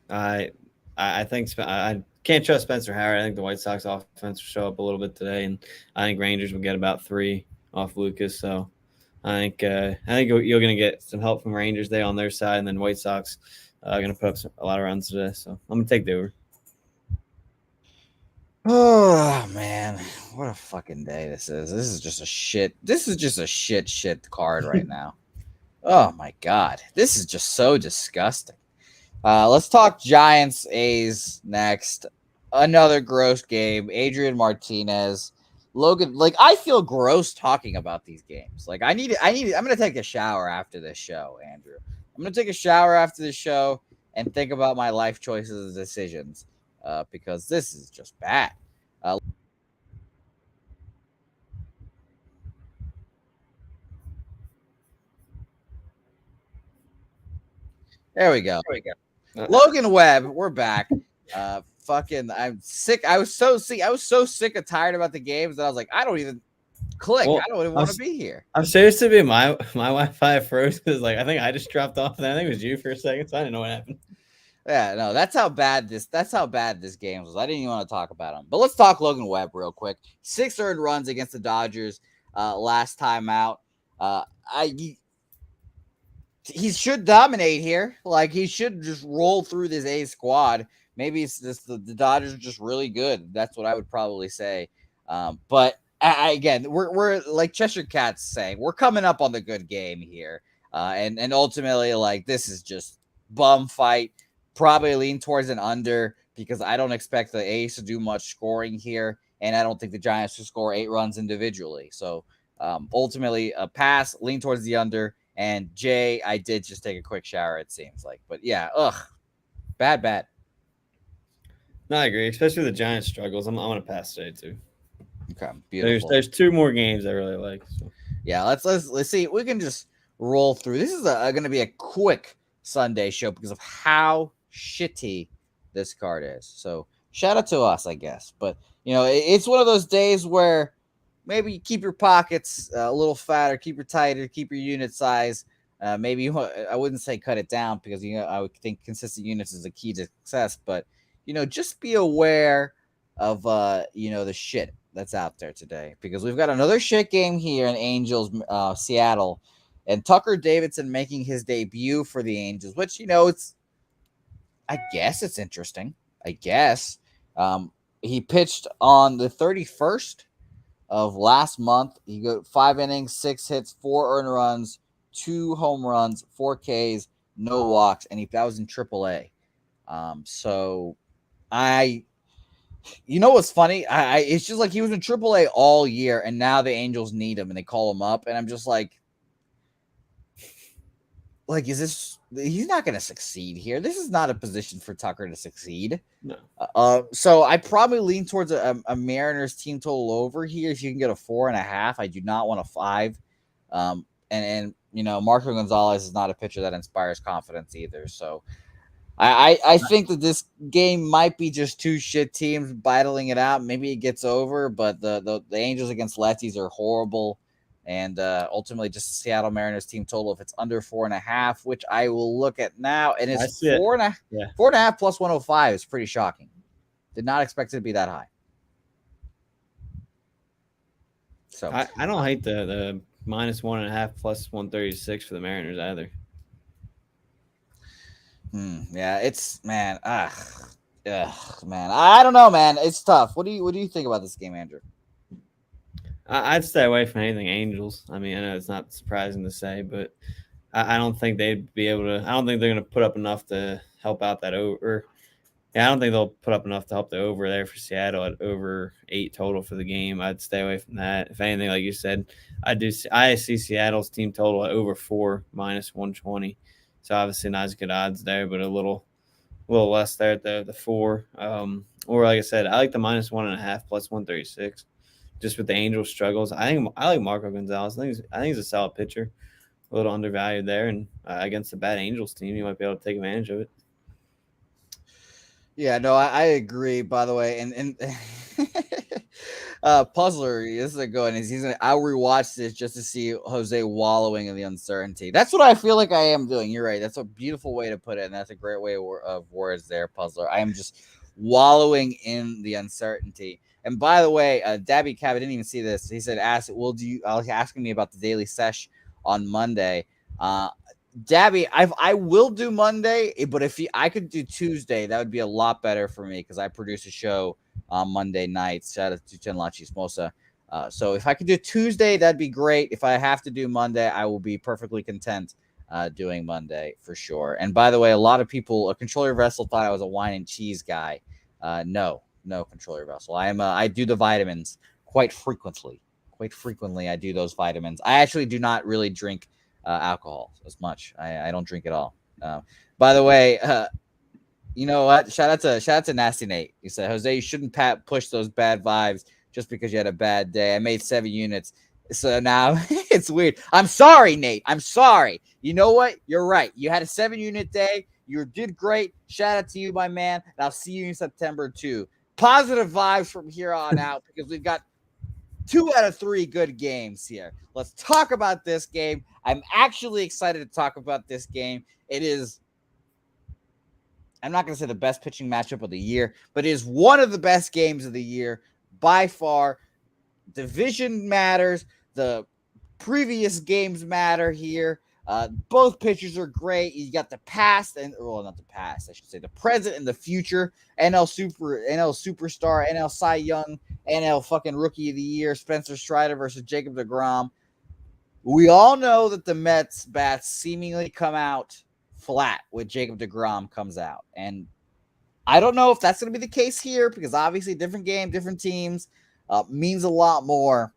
I think can't trust Spencer Howard. I think the White Sox offense will show up a little bit today, and I think Rangers will get about 3 off Lucas. So I think you're going to get some help from Rangers there on their side, and then White Sox are going to put up a lot of runs today. So I'm going to take the over. Oh man, what a fucking day this is. This is just a shit card right now. Oh my god. This is just so disgusting. Let's talk Giants A's next. Another gross game. Adrian Martinez. Logan, like I feel gross talking about these games. Like I'm gonna take a shower after this show, Andrew. I'm gonna take a shower after this show and think about my life choices and decisions. Because this is just bad. There we go. Logan Webb, we're back. I'm sick. I was so sick and tired about the games that I was like, I don't even click. Well, I don't even want to be here. I'm serious to be my Wi-Fi froze because like I think I just dropped off. And I think it was you for a second, so I didn't know what happened. Yeah, no, that's how bad this game was. I didn't even want to talk about him. But let's talk Logan Webb real quick. 6 earned runs against the Dodgers last time out. He should dominate here. Like he should just roll through this A squad. Maybe it's just the Dodgers are just really good. That's what I would probably say. But again, we're like Cheshire Cat's saying, we're coming up on the good game here. And ultimately, like this is just bum fight. Probably lean towards an under because I don't expect the A's to do much scoring here, and I don't think the Giants will score 8 runs individually. So ultimately, a pass, lean towards the under. And Jay, I did just take a quick shower, it seems like. But yeah, bad. No, I agree, especially the Giants struggles. I'm going to pass today too. Okay, beautiful. There's 2 more games I really like. So. Yeah, let's see. We can just roll through. This is going to be a quick Sunday show because of how shitty this card is. So shout out to us, I guess. But it's one of those days where maybe you keep your pockets a little fatter, keep your tighter, keep your unit size. Maybe I wouldn't say cut it down because I would think consistent units is the key to success. But just be aware of the shit that's out there today because we've got another shit game here in Angels, Seattle, and Tucker Davidson making his debut for the Angels, which I guess it's interesting. I guess he pitched on the 31st of last month. He got 5 innings, 6 hits, 4 earned runs, 2 home runs, 4 Ks, no walks, and that was in AAA. So what's funny? It's just like he was in AAA all year, and now the Angels need him, and they call him up, and I'm just like, is this? He's not going to succeed here. This is not a position for Tucker to succeed. No. So I probably lean towards a Mariners team total over here. If you can get a 4.5, I do not want a 5. And Marco Gonzalez is not a pitcher that inspires confidence either. So I think that this game might be just 2 shit teams battling it out. Maybe it gets over, but the Angels against lefties are horrible. And ultimately, just Seattle Mariners team total if it's under 4.5, which I will look at now, and it's 4.5 plus 105 is pretty shocking. Did not expect it to be that high. So I don't hate the minus 1.5 plus 136 for the Mariners either. Yeah, it's man. Man, I don't know, man. It's tough. What do you think about this game, Andrew? I'd stay away from anything Angels. I mean, I know it's not surprising to say, but I don't think they'd be able to. I don't think they're going to put up enough to help out that over. Yeah, I don't think they'll put up enough to help the over there for Seattle at over 8 total for the game. I'd stay away from that. If anything, like you said, I see Seattle's team total at over 4 minus 120. So obviously not as good odds there, but a little less there at the 4. Or like I said, I like the minus 1.5 plus 136. Just with the Angels struggles, I like Marco Gonzalez. I think he's a solid pitcher, a little undervalued there, and against a bad Angels team, you might be able to take advantage of it. Yeah, no, I agree. By the way, and Puzzler, this is a good one. I'll rewatch this just to see Jose wallowing in the uncertainty. That's what I feel like I am doing. You're right. That's a beautiful way to put it, and that's a great way of words there, Puzzler. I am just wallowing in the uncertainty. And by the way, Dabby Cab, I didn't even see this. He said, asking me about the daily sesh on Monday. Dabby, I will do Monday, but if I could do Tuesday, that would be a lot better for me because I produce a show on Monday nights. Shout out to Chenla Chismosa. So if I could do Tuesday, that'd be great. If I have to do Monday, I will be perfectly content doing Monday for sure. And by the way, a lot of people, a controller vessel thought I was a wine and cheese guy. No, controller vessel. I do the vitamins quite frequently. Quite frequently, I do those vitamins. I actually do not really drink alcohol as much. I don't drink at all. By the way, you know what? Shout out to Nasty Nate. He said, Jose, you shouldn't push those bad vibes just because you had a bad day. I made 7 units. So now it's weird. I'm sorry, Nate. I'm sorry. You know what? You're right. You had a 7-unit day. You did great. Shout out to you, my man. And I'll see you in September too. Positive vibes from here on out because we've got 2 out of 3 good games here. Let's talk about this game. I'm actually excited to talk about this game. It is, I'm not going to say the best pitching matchup of the year, but it is one of the best games of the year by far. Division matters. The previous games matter here. Both pitchers are great. You got the past and not the past, I should say, the present and the future. NL Superstar, NL Cy Young, NL fucking Rookie of the Year, Spencer Strider versus Jacob deGrom. We all know that the Mets bats seemingly come out flat when Jacob deGrom comes out, and I don't know if that's going to be the case here because obviously different game, different teams means a lot more.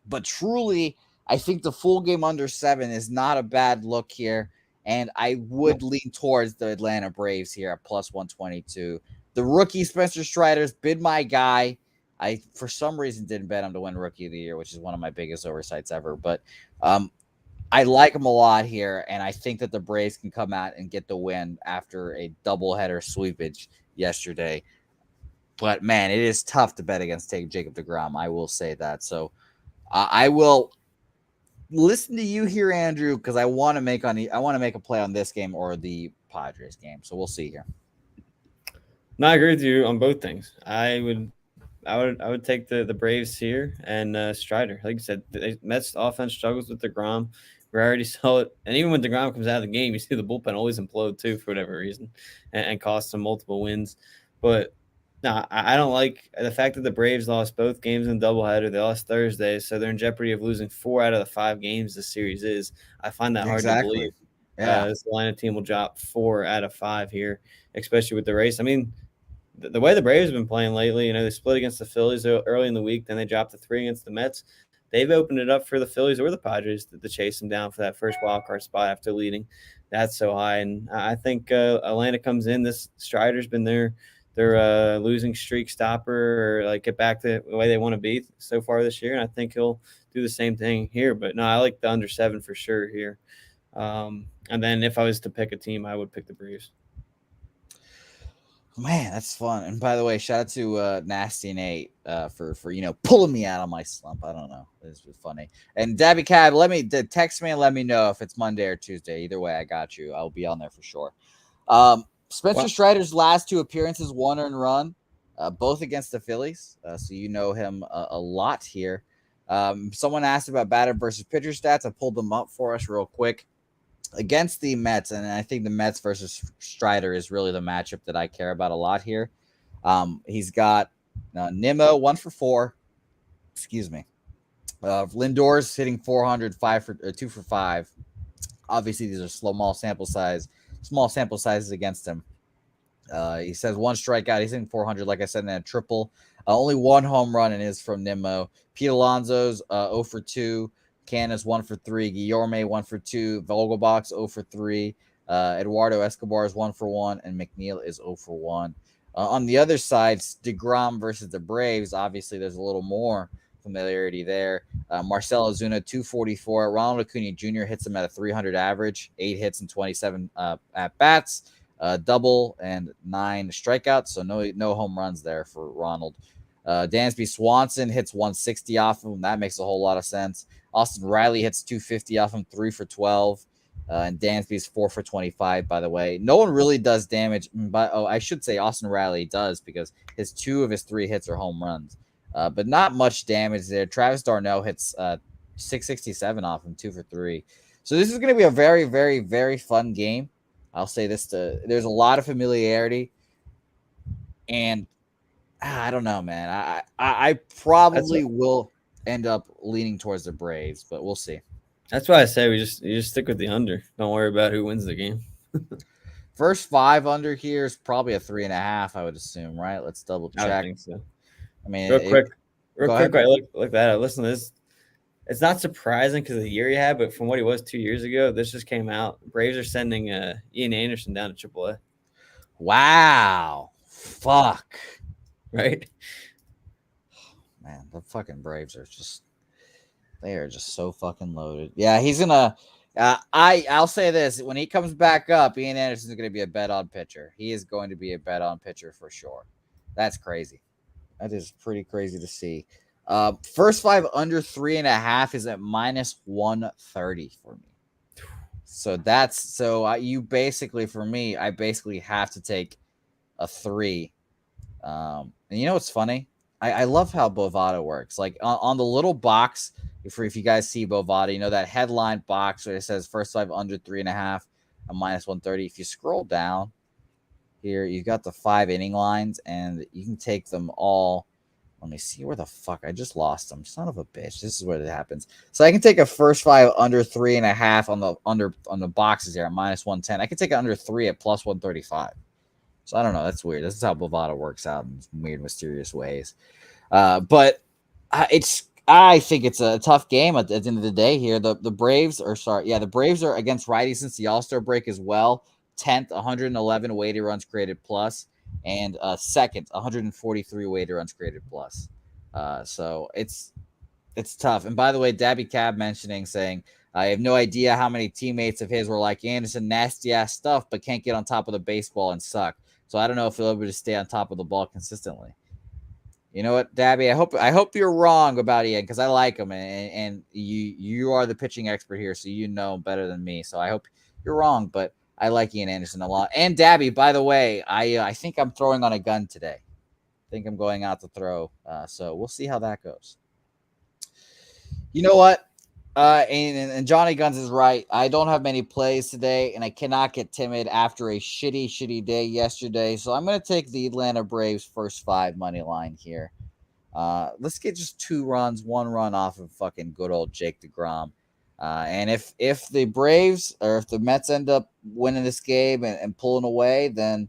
But truly, I think the full game under 7 is not a bad look here. And I would lean towards the Atlanta Braves here at plus 122. The rookie Spencer Strider's been my guy. I, for some reason, didn't bet him to win Rookie of the Year, which is one of my biggest oversights ever. But I like him a lot here. And I think that the Braves can come out and get the win after a doubleheader sweepage yesterday. But, man, it is tough to bet against Jacob deGrom. I will say that. So, I will listen to you here, Andrew, because I want to make a play on this game or the Padres game. So we'll see here. No, I agree with you on both things. I would take the Braves here and Strider. Like you said, the Mets offense struggles with deGrom. We already saw it, and even when deGrom comes out of the game, you see the bullpen always implode too for whatever reason, and cost them multiple wins. But no, I don't like the fact that the Braves lost both games in doubleheader. They lost Thursday, so they're in jeopardy of losing 4 out of the 5 games this series is. I find that hard to believe. Yeah, this Atlanta team will drop 4 out of 5 here, especially with the race. I mean, the way the Braves have been playing lately, they split against the Phillies early in the week, then they dropped the 3 against the Mets. They've opened it up for the Phillies or the Padres to chase them down for that first wild card spot after leading. That's so high, and I think Atlanta comes in. This Strider's been their losing streak stopper, or get back to the way they want to be so far this year. And I think he'll do the same thing here. But no, I like the under 7 for sure here. And then if I was to pick a team, I would pick the Braves. Man, that's fun. And by the way, shout out to Nasty Nate for pulling me out of my slump. I don't know. This was funny. And Dabby Cab, text me and let me know if it's Monday or Tuesday. Either way, I got you. I'll be on there for sure. Spencer Strider's last 2 appearances, 1 earned run, both against the Phillies. So you know him a lot here. Someone asked about batter versus pitcher stats. I pulled them up for us real quick. Against the Mets, and I think the Mets versus Strider is really the matchup that I care about a lot here. He's got Nimmo 1 for 4. Excuse me. Lindor's hitting 400, 2 for 5. Obviously, these are small sample sizes against him. He says 1 strikeout. He's hitting 400, like I said, in a triple. Only 1 home run and is from Nimmo. Pete Alonso's 0 for 2. Canna's 1 for 3. Guillorme 1 for 2. Vogelbach's 0 for 3. Eduardo Escobar is 1 for 1, and McNeil is 0 for 1. On the other side, deGrom versus the Braves. Obviously, there's a little more familiarity there. Marcell Ozuna 244. Ronald Acuna Jr. hits him at a 300 average, 8 hits and 27 at bats, double and 9 strikeouts. So no home runs there for Ronald. Dansby Swanson hits 160 off him. That makes a whole lot of sense. Austin Riley hits 250 off him, 3 for 12. And Dansby's 4 for 25, by the way. No one really does damage. But I should say Austin Riley does because two of his 3 hits are home runs. But not much damage there. Travis Darnell hits 667 off him, 2 for 3. So this is going to be a very, very, very fun game. I'll say this: there's a lot of familiarity, and I don't know, man. I probably will end up leaning towards the Braves, but we'll see. That's why I say you just stick with the under. Don't worry about who wins the game. First 5 under here is probably a 3.5, I would assume, right? Let's double check. I think so. I mean, real quick, I look that up. Listen to this. It's not surprising because of the year he had, but from what he was 2 years ago, this just came out. Braves are sending Ian Anderson down to AAA. Wow. Fuck. Right? Man, the fucking Braves are just so fucking loaded. Yeah, he's gonna I'll say this: when he comes back up, Ian Anderson is going to be a bet-on pitcher. He is going to be a bet-on pitcher for sure. That's crazy. That is pretty crazy to see. First 5 under 3.5 is at -130 for me. So you basically, for me, I basically have to take a 3. And you know what's funny? I love how Bovada works. Like on the little box, if you guys see Bovada, you know that headline box where it says first 5 under 3.5, a -130. If you scroll down here, you got the 5 inning lines, and you can take them all. Let me see where the fuck I just lost them. Son of a bitch. This is where it happens. So I can take a first 5 under 3.5 on the boxes here at -110. I can take it under 3 at +135. So I don't know. That's weird. This is how Bovada works out in weird, mysterious ways. But I think it's a tough game at the end of the day here. The Braves the Braves are against righties since the All-Star break as well. 10th, 111 weighted runs created plus, and second, 143 weighted runs created plus. So it's tough. And by the way, Dabby Cab saying, I have no idea how many teammates of his were like Anderson, nasty ass stuff, but can't get on top of the baseball and suck. So I don't know if he'll be able to stay on top of the ball consistently. You know what, Dabby? I hope you're wrong about Ian because I like him, and you are the pitching expert here, so you know better than me. So I hope you're wrong, but I like Ian Anderson a lot. And Dabby, by the way, I think I'm throwing on a gun today. I think I'm going out to throw. So we'll see how that goes. You know what? And Johnny Guns is right. I don't have many plays today, and I cannot get timid after a shitty day yesterday. So I'm going to take the Atlanta Braves first 5 money line here. Let's get just 2 runs, 1 run off of fucking good old Jake DeGrom. And if the Braves or if the Mets end up winning this game and pulling away, then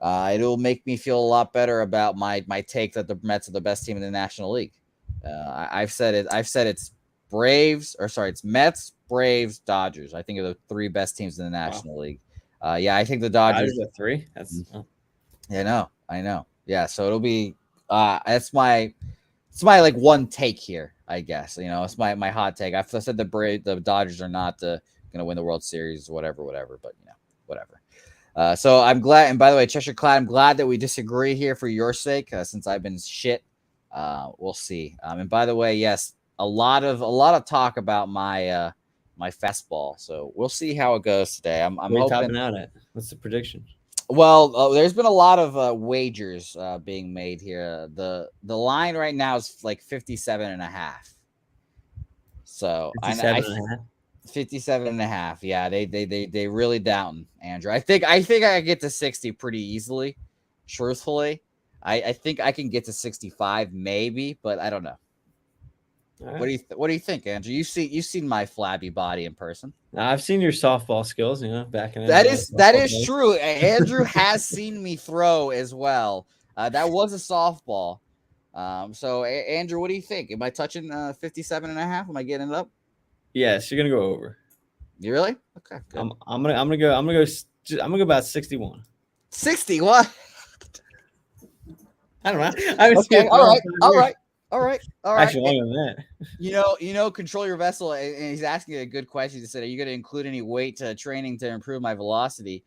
it'll make me feel a lot better about my take that the Mets are the best team in the National League. I've said it. It's it's Mets, Braves, Dodgers. I think are the 3 best teams in the National League. I think the Dodgers are 3. That's I know. Yeah, so it'll be it's my like one take here, I guess. You know, it's my hot take. I've said the Dodgers are not going to win the World Series, whatever, but you know, whatever. So I'm glad, and by the way, Cheshire Clad, I'm glad that we disagree here for your sake, since I've been shit. We'll see. And by the way, yes, a lot of talk about my my fastball. So we'll see how it goes today. I'm hoping. Topping out at. What's the prediction? Well, there's been a lot of wagers being made here. The line right now is like 57.5. So 57.5. Yeah, they really down Andrew. I think I can get to 60 pretty easily. Truthfully, I think I can get to 65 maybe, but I don't know. Right. What do you think, Andrew? You've seen my flabby body in person. I've seen your softball skills, you know, back in that is true. Andrew has seen me throw as well. That was a softball. So Andrew, what do you think? Am I touching 57.5? Am I getting it up? Yes, you're gonna go over. You really? Okay. Good. I'm gonna go about 61. 61. I don't know. Okay. All right. Actually, longer than that. You know, Control Your Vessel, and he's asking a good question. He said, "Are you going to include any weight training to improve my velocity?"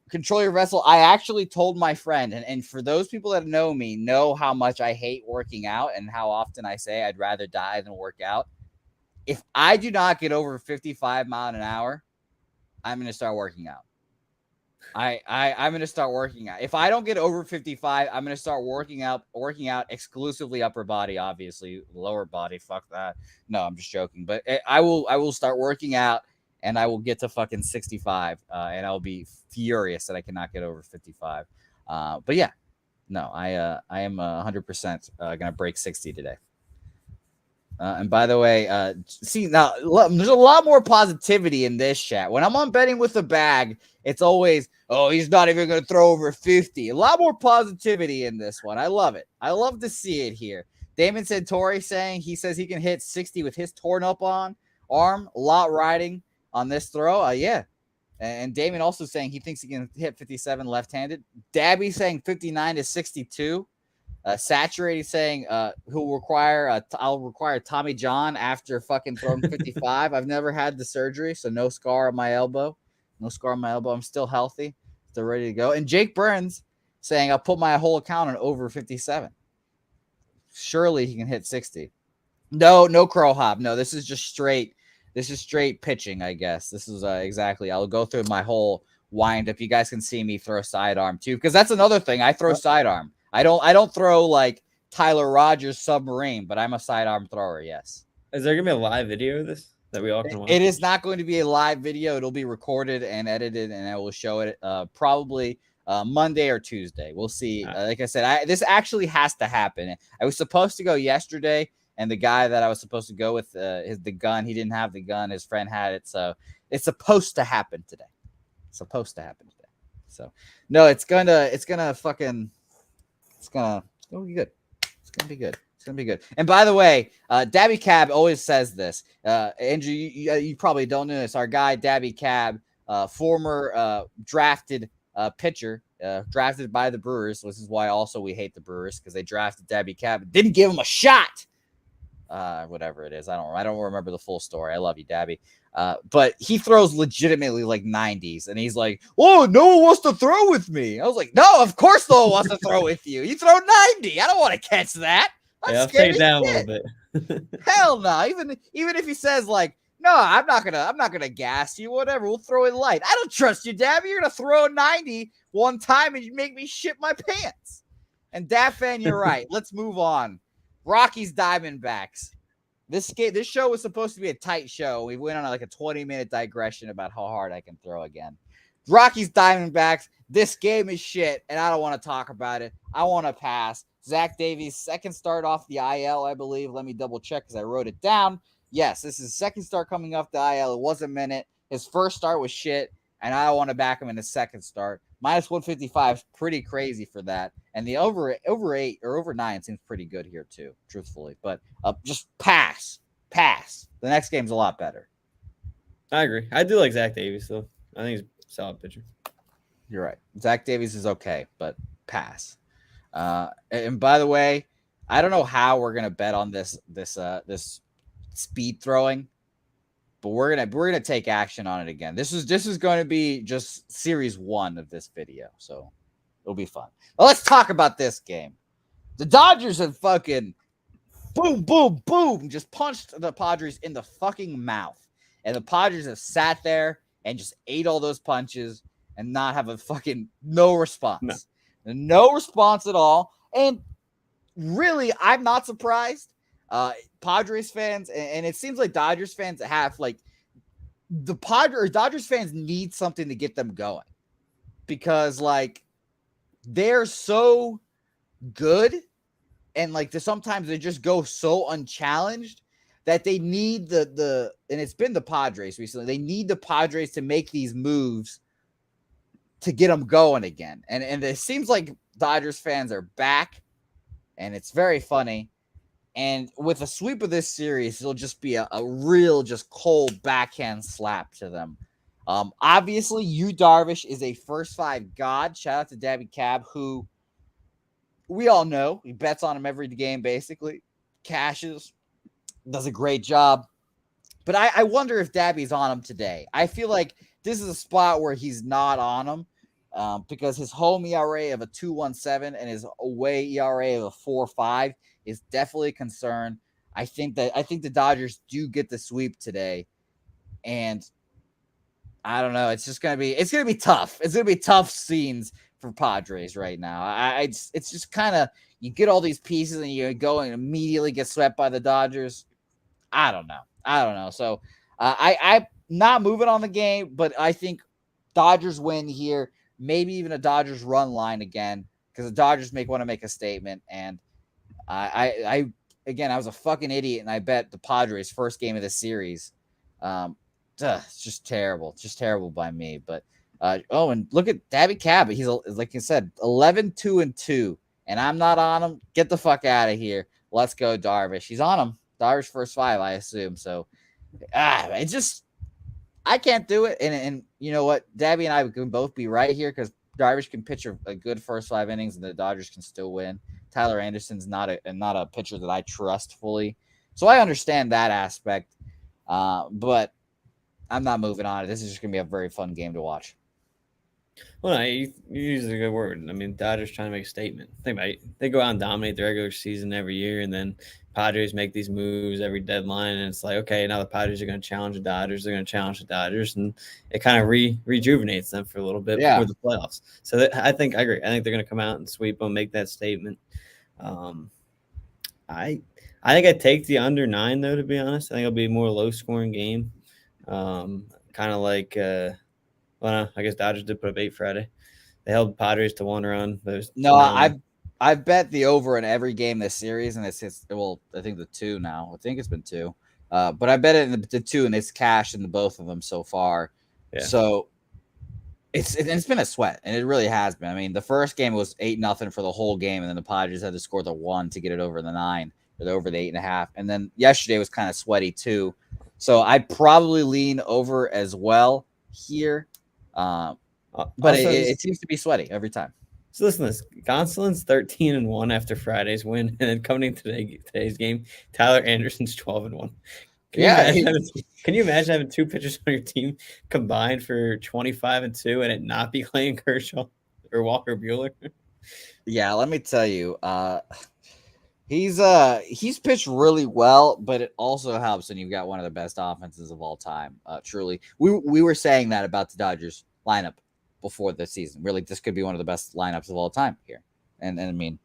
Control Your Vessel. I actually told my friend, and for those people that know me, know how much I hate working out and how often I say I'd rather die than work out. If I do not get over 55 miles an hour, I'm going to start working out. I'm gonna start working out. If I don't get over 55, I'm gonna start working out exclusively upper body, obviously. Lower body, fuck that. No, I'm just joking. But I will start working out and I will get to fucking 65. And I'll be furious that I cannot get over 55. But yeah, no, I am 100% gonna break 60 today. And by the way, see now, there's a lot more positivity in this chat. When I'm on betting with a bag, it's always, oh, he's not even going to throw over 50. A lot more positivity in this one. I love it. I love to see it here. Damon said Torii saying he says he can hit 60 with his torn up arm. A lot riding on this throw. Yeah. And Damon also saying he thinks he can hit 57 left-handed. Dabby saying 59 to 62. Saturated saying I'll require Tommy John after fucking throwing 55. I've never had the surgery, so no scar on my elbow. No scar on my elbow. I'm still healthy, still ready to go. And Jake Burns saying I'll put my whole account on over 57. Surely he can hit 60. No crow hop. No, this is just straight. This is straight pitching, I guess. This is exactly. I'll go through my whole wind up. You guys can see me throw sidearm too, because that's another thing. I throw sidearm. I don't throw like Tyler Rogers submarine, but I'm a sidearm thrower. Yes. Is there gonna be a live video of this that we all can watch? It is not going to be a live video. It'll be recorded and edited, and I will show it probably Monday or Tuesday. We'll see. Like I said, this actually has to happen. I was supposed to go yesterday, and the guy that I was supposed to go with the gun, he didn't have the gun. His friend had it, so it's supposed to happen today. Supposed to happen today. So no, it's gonna fucking. It's gonna be good. It's gonna be good. It's gonna be good. And by the way, Dabby Cab always says this. Andrew, you probably don't know this. Our guy Dabby Cab, former drafted pitcher, drafted by the Brewers. This is why also we hate the Brewers, because they drafted Dabby Cab, didn't give him a shot. Whatever it is, I don't remember the full story. I love you, Dabby. But he throws legitimately like 90s, and he's like, "Oh, no one wants to throw with me." I was like, "No, of course no one wants to throw with you. You throw 90. I don't want to catch that. I'll take it down a little bit." Hell no. Even if he says like, "No, I'm not gonna gas you. Whatever, we'll throw it light." I don't trust you, Dabby. You're gonna throw 90 one time and you make me shit my pants. And Dab fan, you're right. Let's move on. Rockies Diamondbacks. This show was supposed to be a tight show. We went on like a 20-minute digression about how hard I can throw again. Rockies Diamondbacks. This game is shit, and I don't want to talk about it. I want to pass. Zach Davies' second start off the IL, I believe. Let me double check because I wrote it down. Yes, this is his second start coming off the IL. It was a minute. His first start was shit, and I don't want to back him in his second start. Minus 155 is pretty crazy for that. And the over 8 or over 9 seems pretty good here too, truthfully. But just pass. The next game's a lot better. I agree. I do like Zach Davies, though. I think he's a solid pitcher. You're right. Zach Davies is okay, but pass. And by the way, I don't know how we're gonna bet on this speed throwing, but we're gonna take action on it again. This is going to be just series 1 of this video, so it'll be fun. Well, let's talk about this game. The Dodgers have fucking boom, just punched the Padres in the fucking mouth, and the Padres have sat there and just ate all those punches and not have a fucking no response. No response at all. And really, I'm not surprised. Padres fans, and it seems like Dodgers fans have like Dodgers fans need something to get them going, because like they're so good, and like sometimes they just go so unchallenged that they need the and it's been the Padres recently. They need the Padres to make these moves to get them going again. And it seems like Dodgers fans are back, and it's very funny. And with a sweep of this series, it'll just be a real just cold backhand slap to them. Obviously, Yu Darvish is a first 5 god. Shout out to Dabby Cab, who we all know. He bets on him every game, basically. Cashes. Does a great job. But I wonder if Dabby's on him today. I feel like this is a spot where he's not on him, because his home ERA of a 2.17 and his away ERA of a 4.5 is definitely a concern. I think the Dodgers do get the sweep today, and I don't know. It's gonna be tough. It's gonna be tough scenes for Padres right now. It's just kind of you get all these pieces and you go and immediately get swept by the Dodgers. I don't know. So I'm not moving on the game, but I think Dodgers win here. Maybe even a Dodgers run line again because the Dodgers want to make a statement. And I again, I was a fucking idiot and I bet the Padres first game of the series. It's just terrible by me. But and look at Dabby Cabot. He's like you said, 11-2-2, and I'm not on him. Get the fuck out of here. Let's go, Darvish. He's on him. Darvish first 5, I assume. So, it just I can't do it. And you know what? Dabby and I can both be right here because Darvish can pitch a good first 5 innings and the Dodgers can still win. Tyler Anderson's not a pitcher that I trust fully. So I understand that aspect. But I'm not moving on. This is just going to be a very fun game to watch. Well, no, you use a good word. I mean, Dodgers trying to make a statement. Think about it. They go out and dominate the regular season every year, and then Padres make these moves every deadline, and it's like, okay, now the Padres are going to challenge the Dodgers. They're going to challenge the Dodgers, and it kind of rejuvenates them for a little bit before the playoffs. So I agree. I think they're going to come out and sweep them, make that statement. I think I'd take the under 9, though, to be honest. I think it'll be a more low-scoring game. Kind of like well, no, I guess Dodgers did put up 8 Friday. They held Padres to 1 run. No, I've bet the over in every game this series, and it's I think the 2 now. I think it's been 2. But I bet it in the 2, and it's cashed in the both of them so far. Yeah. So it's been a sweat, and it really has been. I mean, the first game was 8-0 for the whole game, and then the Padres had to score the 1 to get it over the 9, or over the 8.5. And then yesterday was kind of sweaty too. So I'd probably lean over as well here. But it seems to be sweaty every time. So listen to this. Gonsolin's 13-1 after Friday's win, and then coming into today's game, Tyler Anderson's 12-1. Can you imagine having 2 pitchers on your team combined for 25-2 and it not be Clayton Kershaw or Walker Buehler? Yeah, let me tell you, he's pitched really well, but it also helps when you've got one of the best offenses of all time. Truly, we were saying that about the Dodgers lineup before the season. Really, this could be one of the best lineups of all time here. And I mean,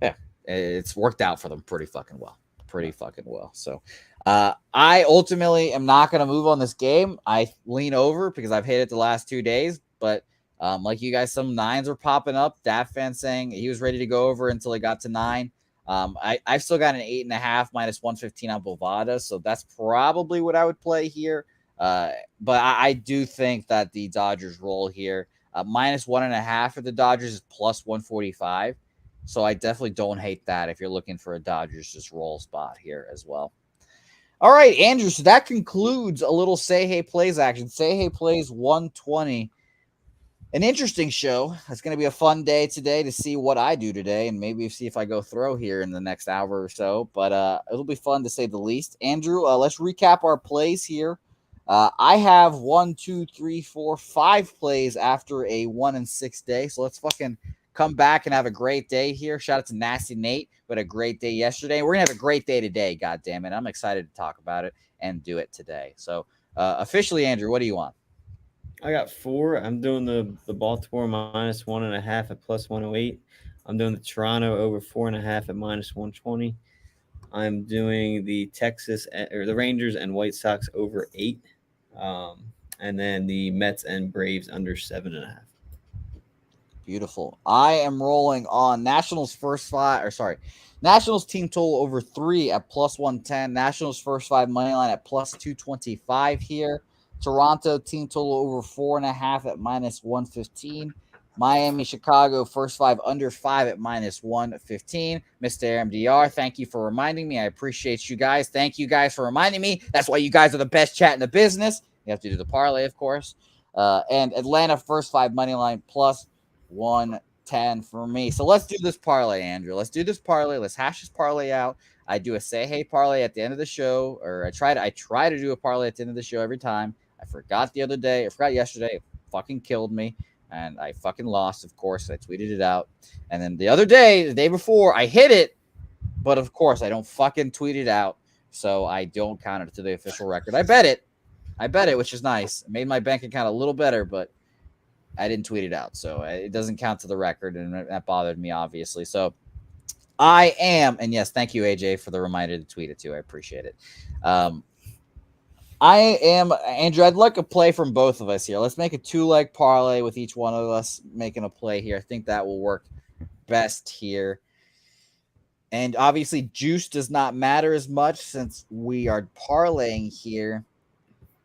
yeah, it's worked out for them pretty fucking well. So I ultimately am not going to move on this game. I lean over because I've hit it the last 2 days, but like you guys, some 9s are popping up. Daft fan saying he was ready to go over until he got to 9. I've still got an 8.5 minus 115 on Bovada, so that's probably what I would play here. But I do think that the Dodgers roll here. Minus 1.5 for the Dodgers is plus 145. So I definitely don't hate that if you're looking for a Dodgers just roll spot here as well. All right, Andrew. So that concludes a little Say Hey Plays action. Say Hey Plays 120. An interesting show. It's going to be a fun day today to see what I do today and maybe see if I go throw here in the next hour or so. But it'll be fun to say the least. Andrew, let's recap our plays here. I have 1, 2, 3, 4, 5 plays after a 1-6 day. So let's fucking come back and have a great day here. Shout out to Nasty Nate. We had a great day yesterday. We're going to have a great day today, God damn it. I'm excited to talk about it and do it today. So officially, Andrew, what do you want? I got 4. I'm doing the Baltimore minus 1.5 at plus 108. I'm doing the Toronto over 4.5 at minus 120. I'm doing the the Rangers and White Sox over 8. And then the Mets and Braves under 7.5. Beautiful. I am rolling on Nationals Nationals team total over 3 at plus 110. Nationals first 5 money line at plus 225 here. Toronto team total over 4.5 at minus 115. Miami, Chicago, first 5 under 5 at minus 115. Mr. MDR, thank you for reminding me. I appreciate you guys. Thank you guys for reminding me. That's why you guys are the best chat in the business. You have to do the parlay, of course. And Atlanta, first 5 money line plus 110 for me. So let's do this parlay, Andrew. Let's do this parlay. Let's hash this parlay out. I do a Say Hey parlay at the end of the show, or I try to do a parlay at the end of the show every time. I forgot yesterday. It fucking killed me. And I fucking lost, of course. I tweeted it out. And then the day before, I hit it. But, of course, I don't fucking tweet it out. So I don't count it to the official record. I bet it. I bet it, which is nice. It made my bank account a little better, but I didn't tweet it out, so it doesn't count to the record, and that bothered me, obviously. So I am, and yes, thank you, AJ, for the reminder to tweet it too. I appreciate it. I am, Andrew, I'd like a play from both of us here. Let's make a 2-leg parlay with each one of us making a play here. I think that will work best here. And obviously, juice does not matter as much since we are parlaying here.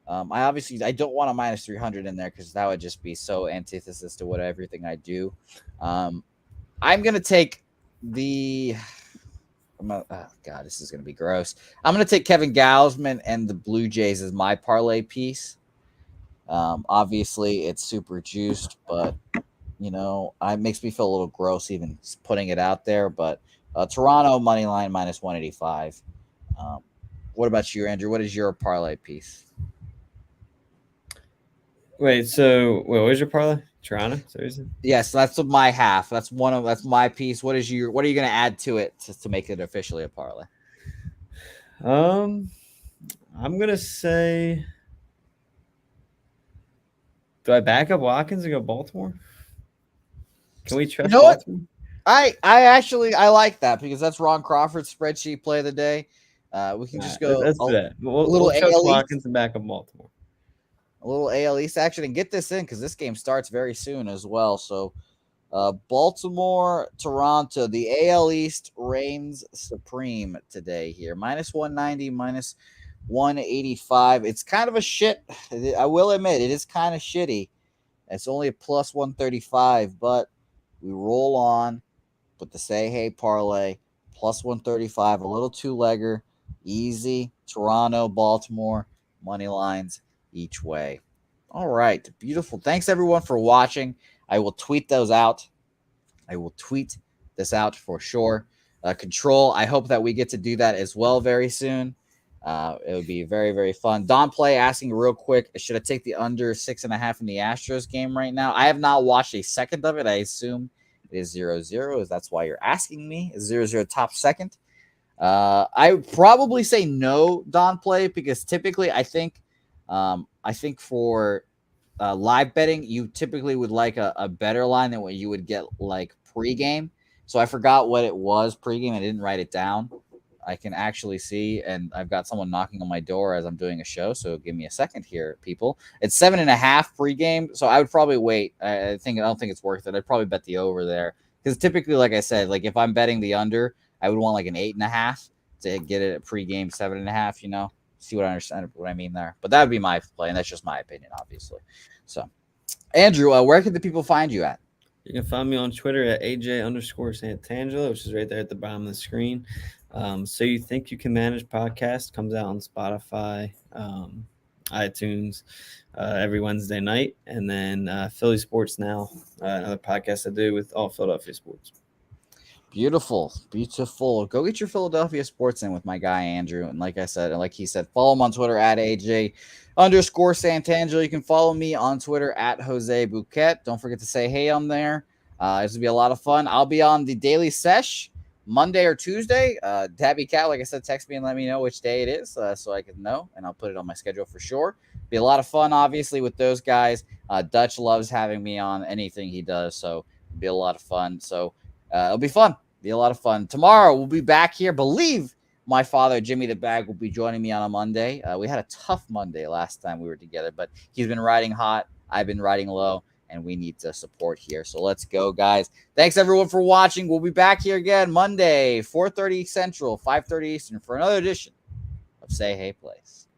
I don't want a minus 300 in there because that would just be so antithesis to everything I do. I'm going to take oh God, this is going to be gross. I'm going to take Kevin Gausman and the Blue Jays as my parlay piece. Obviously, it's super juiced, but, it makes me feel a little gross even putting it out there. But Toronto money line minus 185. What about you, Andrew? What is your parlay piece? Wait, what was your parlay? Toronto? Yes, that's my half. That's my piece. What are you going to add to it to make it officially a parlay? I'm gonna say, do I back up Watkins and go Baltimore? Can we trust Baltimore? I like that because that's Ron Crawford's spreadsheet play of the day. We can just go we'll trust Watkins and back up Baltimore. A little AL East action and get this in because this game starts very soon as well. So Baltimore, Toronto, the AL East reigns supreme today here. Minus 190, minus 185. It's kind of a shit. I will admit it is kind of shitty. It's only a plus 135, but we roll on with the Say Hey parlay, plus 135, a little 2-legger, easy. Toronto, Baltimore, money lines each way. All right, beautiful. Thanks everyone for watching. I will tweet those out. I will tweet this out for sure. Control, I hope that we get to do that as well very soon. It would be very, very fun. Don Play asking real quick, should I take the under 6.5 in the Astros game right now? I have not watched a second of it. I assume it is 0-0. That's why you're asking me. Is 0-0 top second? I would probably say no, Don Play, because typically I think for live betting, you typically would like a better line than what you would get like pregame. So I forgot what it was pregame. I didn't write it down. I can actually see, and I've got someone knocking on my door as I'm doing a show. So give me a second here, people. It's 7.5 pregame. So I would probably wait. I don't think it's worth it. I'd probably bet the over there because typically, like I said, like if I'm betting the under, I would want like an 8.5 to get it at pregame 7.5. See what I understand, what I mean there. But that would be my play, and that's just my opinion, obviously. So, Andrew, where can the people find you at? You can find me on Twitter at AJ_Santangelo, which is right there at the bottom of the screen. So You Think You Can Manage podcast comes out on Spotify, iTunes every Wednesday night. And then Philly Sports Now, another podcast I do with all Philadelphia sports. Beautiful. Go get your Philadelphia sports in with my guy, Andrew. And like I said, and like he said, follow him on Twitter at AJ_Santangelo. You can follow me on Twitter at Jose Bouquett. Don't forget to say hey on there. This will be a lot of fun. I'll be on the Daily Sesh Monday or Tuesday. Tabby Cat, like I said, text me and let me know which day it is so I can know, and I'll put it on my schedule for sure. Be a lot of fun, obviously, with those guys. Dutch loves having me on anything he does, so it'll be a lot of fun. So it'll be fun. Be a lot of fun. Tomorrow we'll be back here. Believe my father, Jimmy the Bag, will be joining me on a Monday. We had a tough Monday last time we were together, but he's been riding hot. I've been riding low, and we need to support here. So let's go, guys. Thanks, everyone, for watching. We'll be back here again Monday, 4:30 Central, 5:30 Eastern, for another edition of Say Hey Place.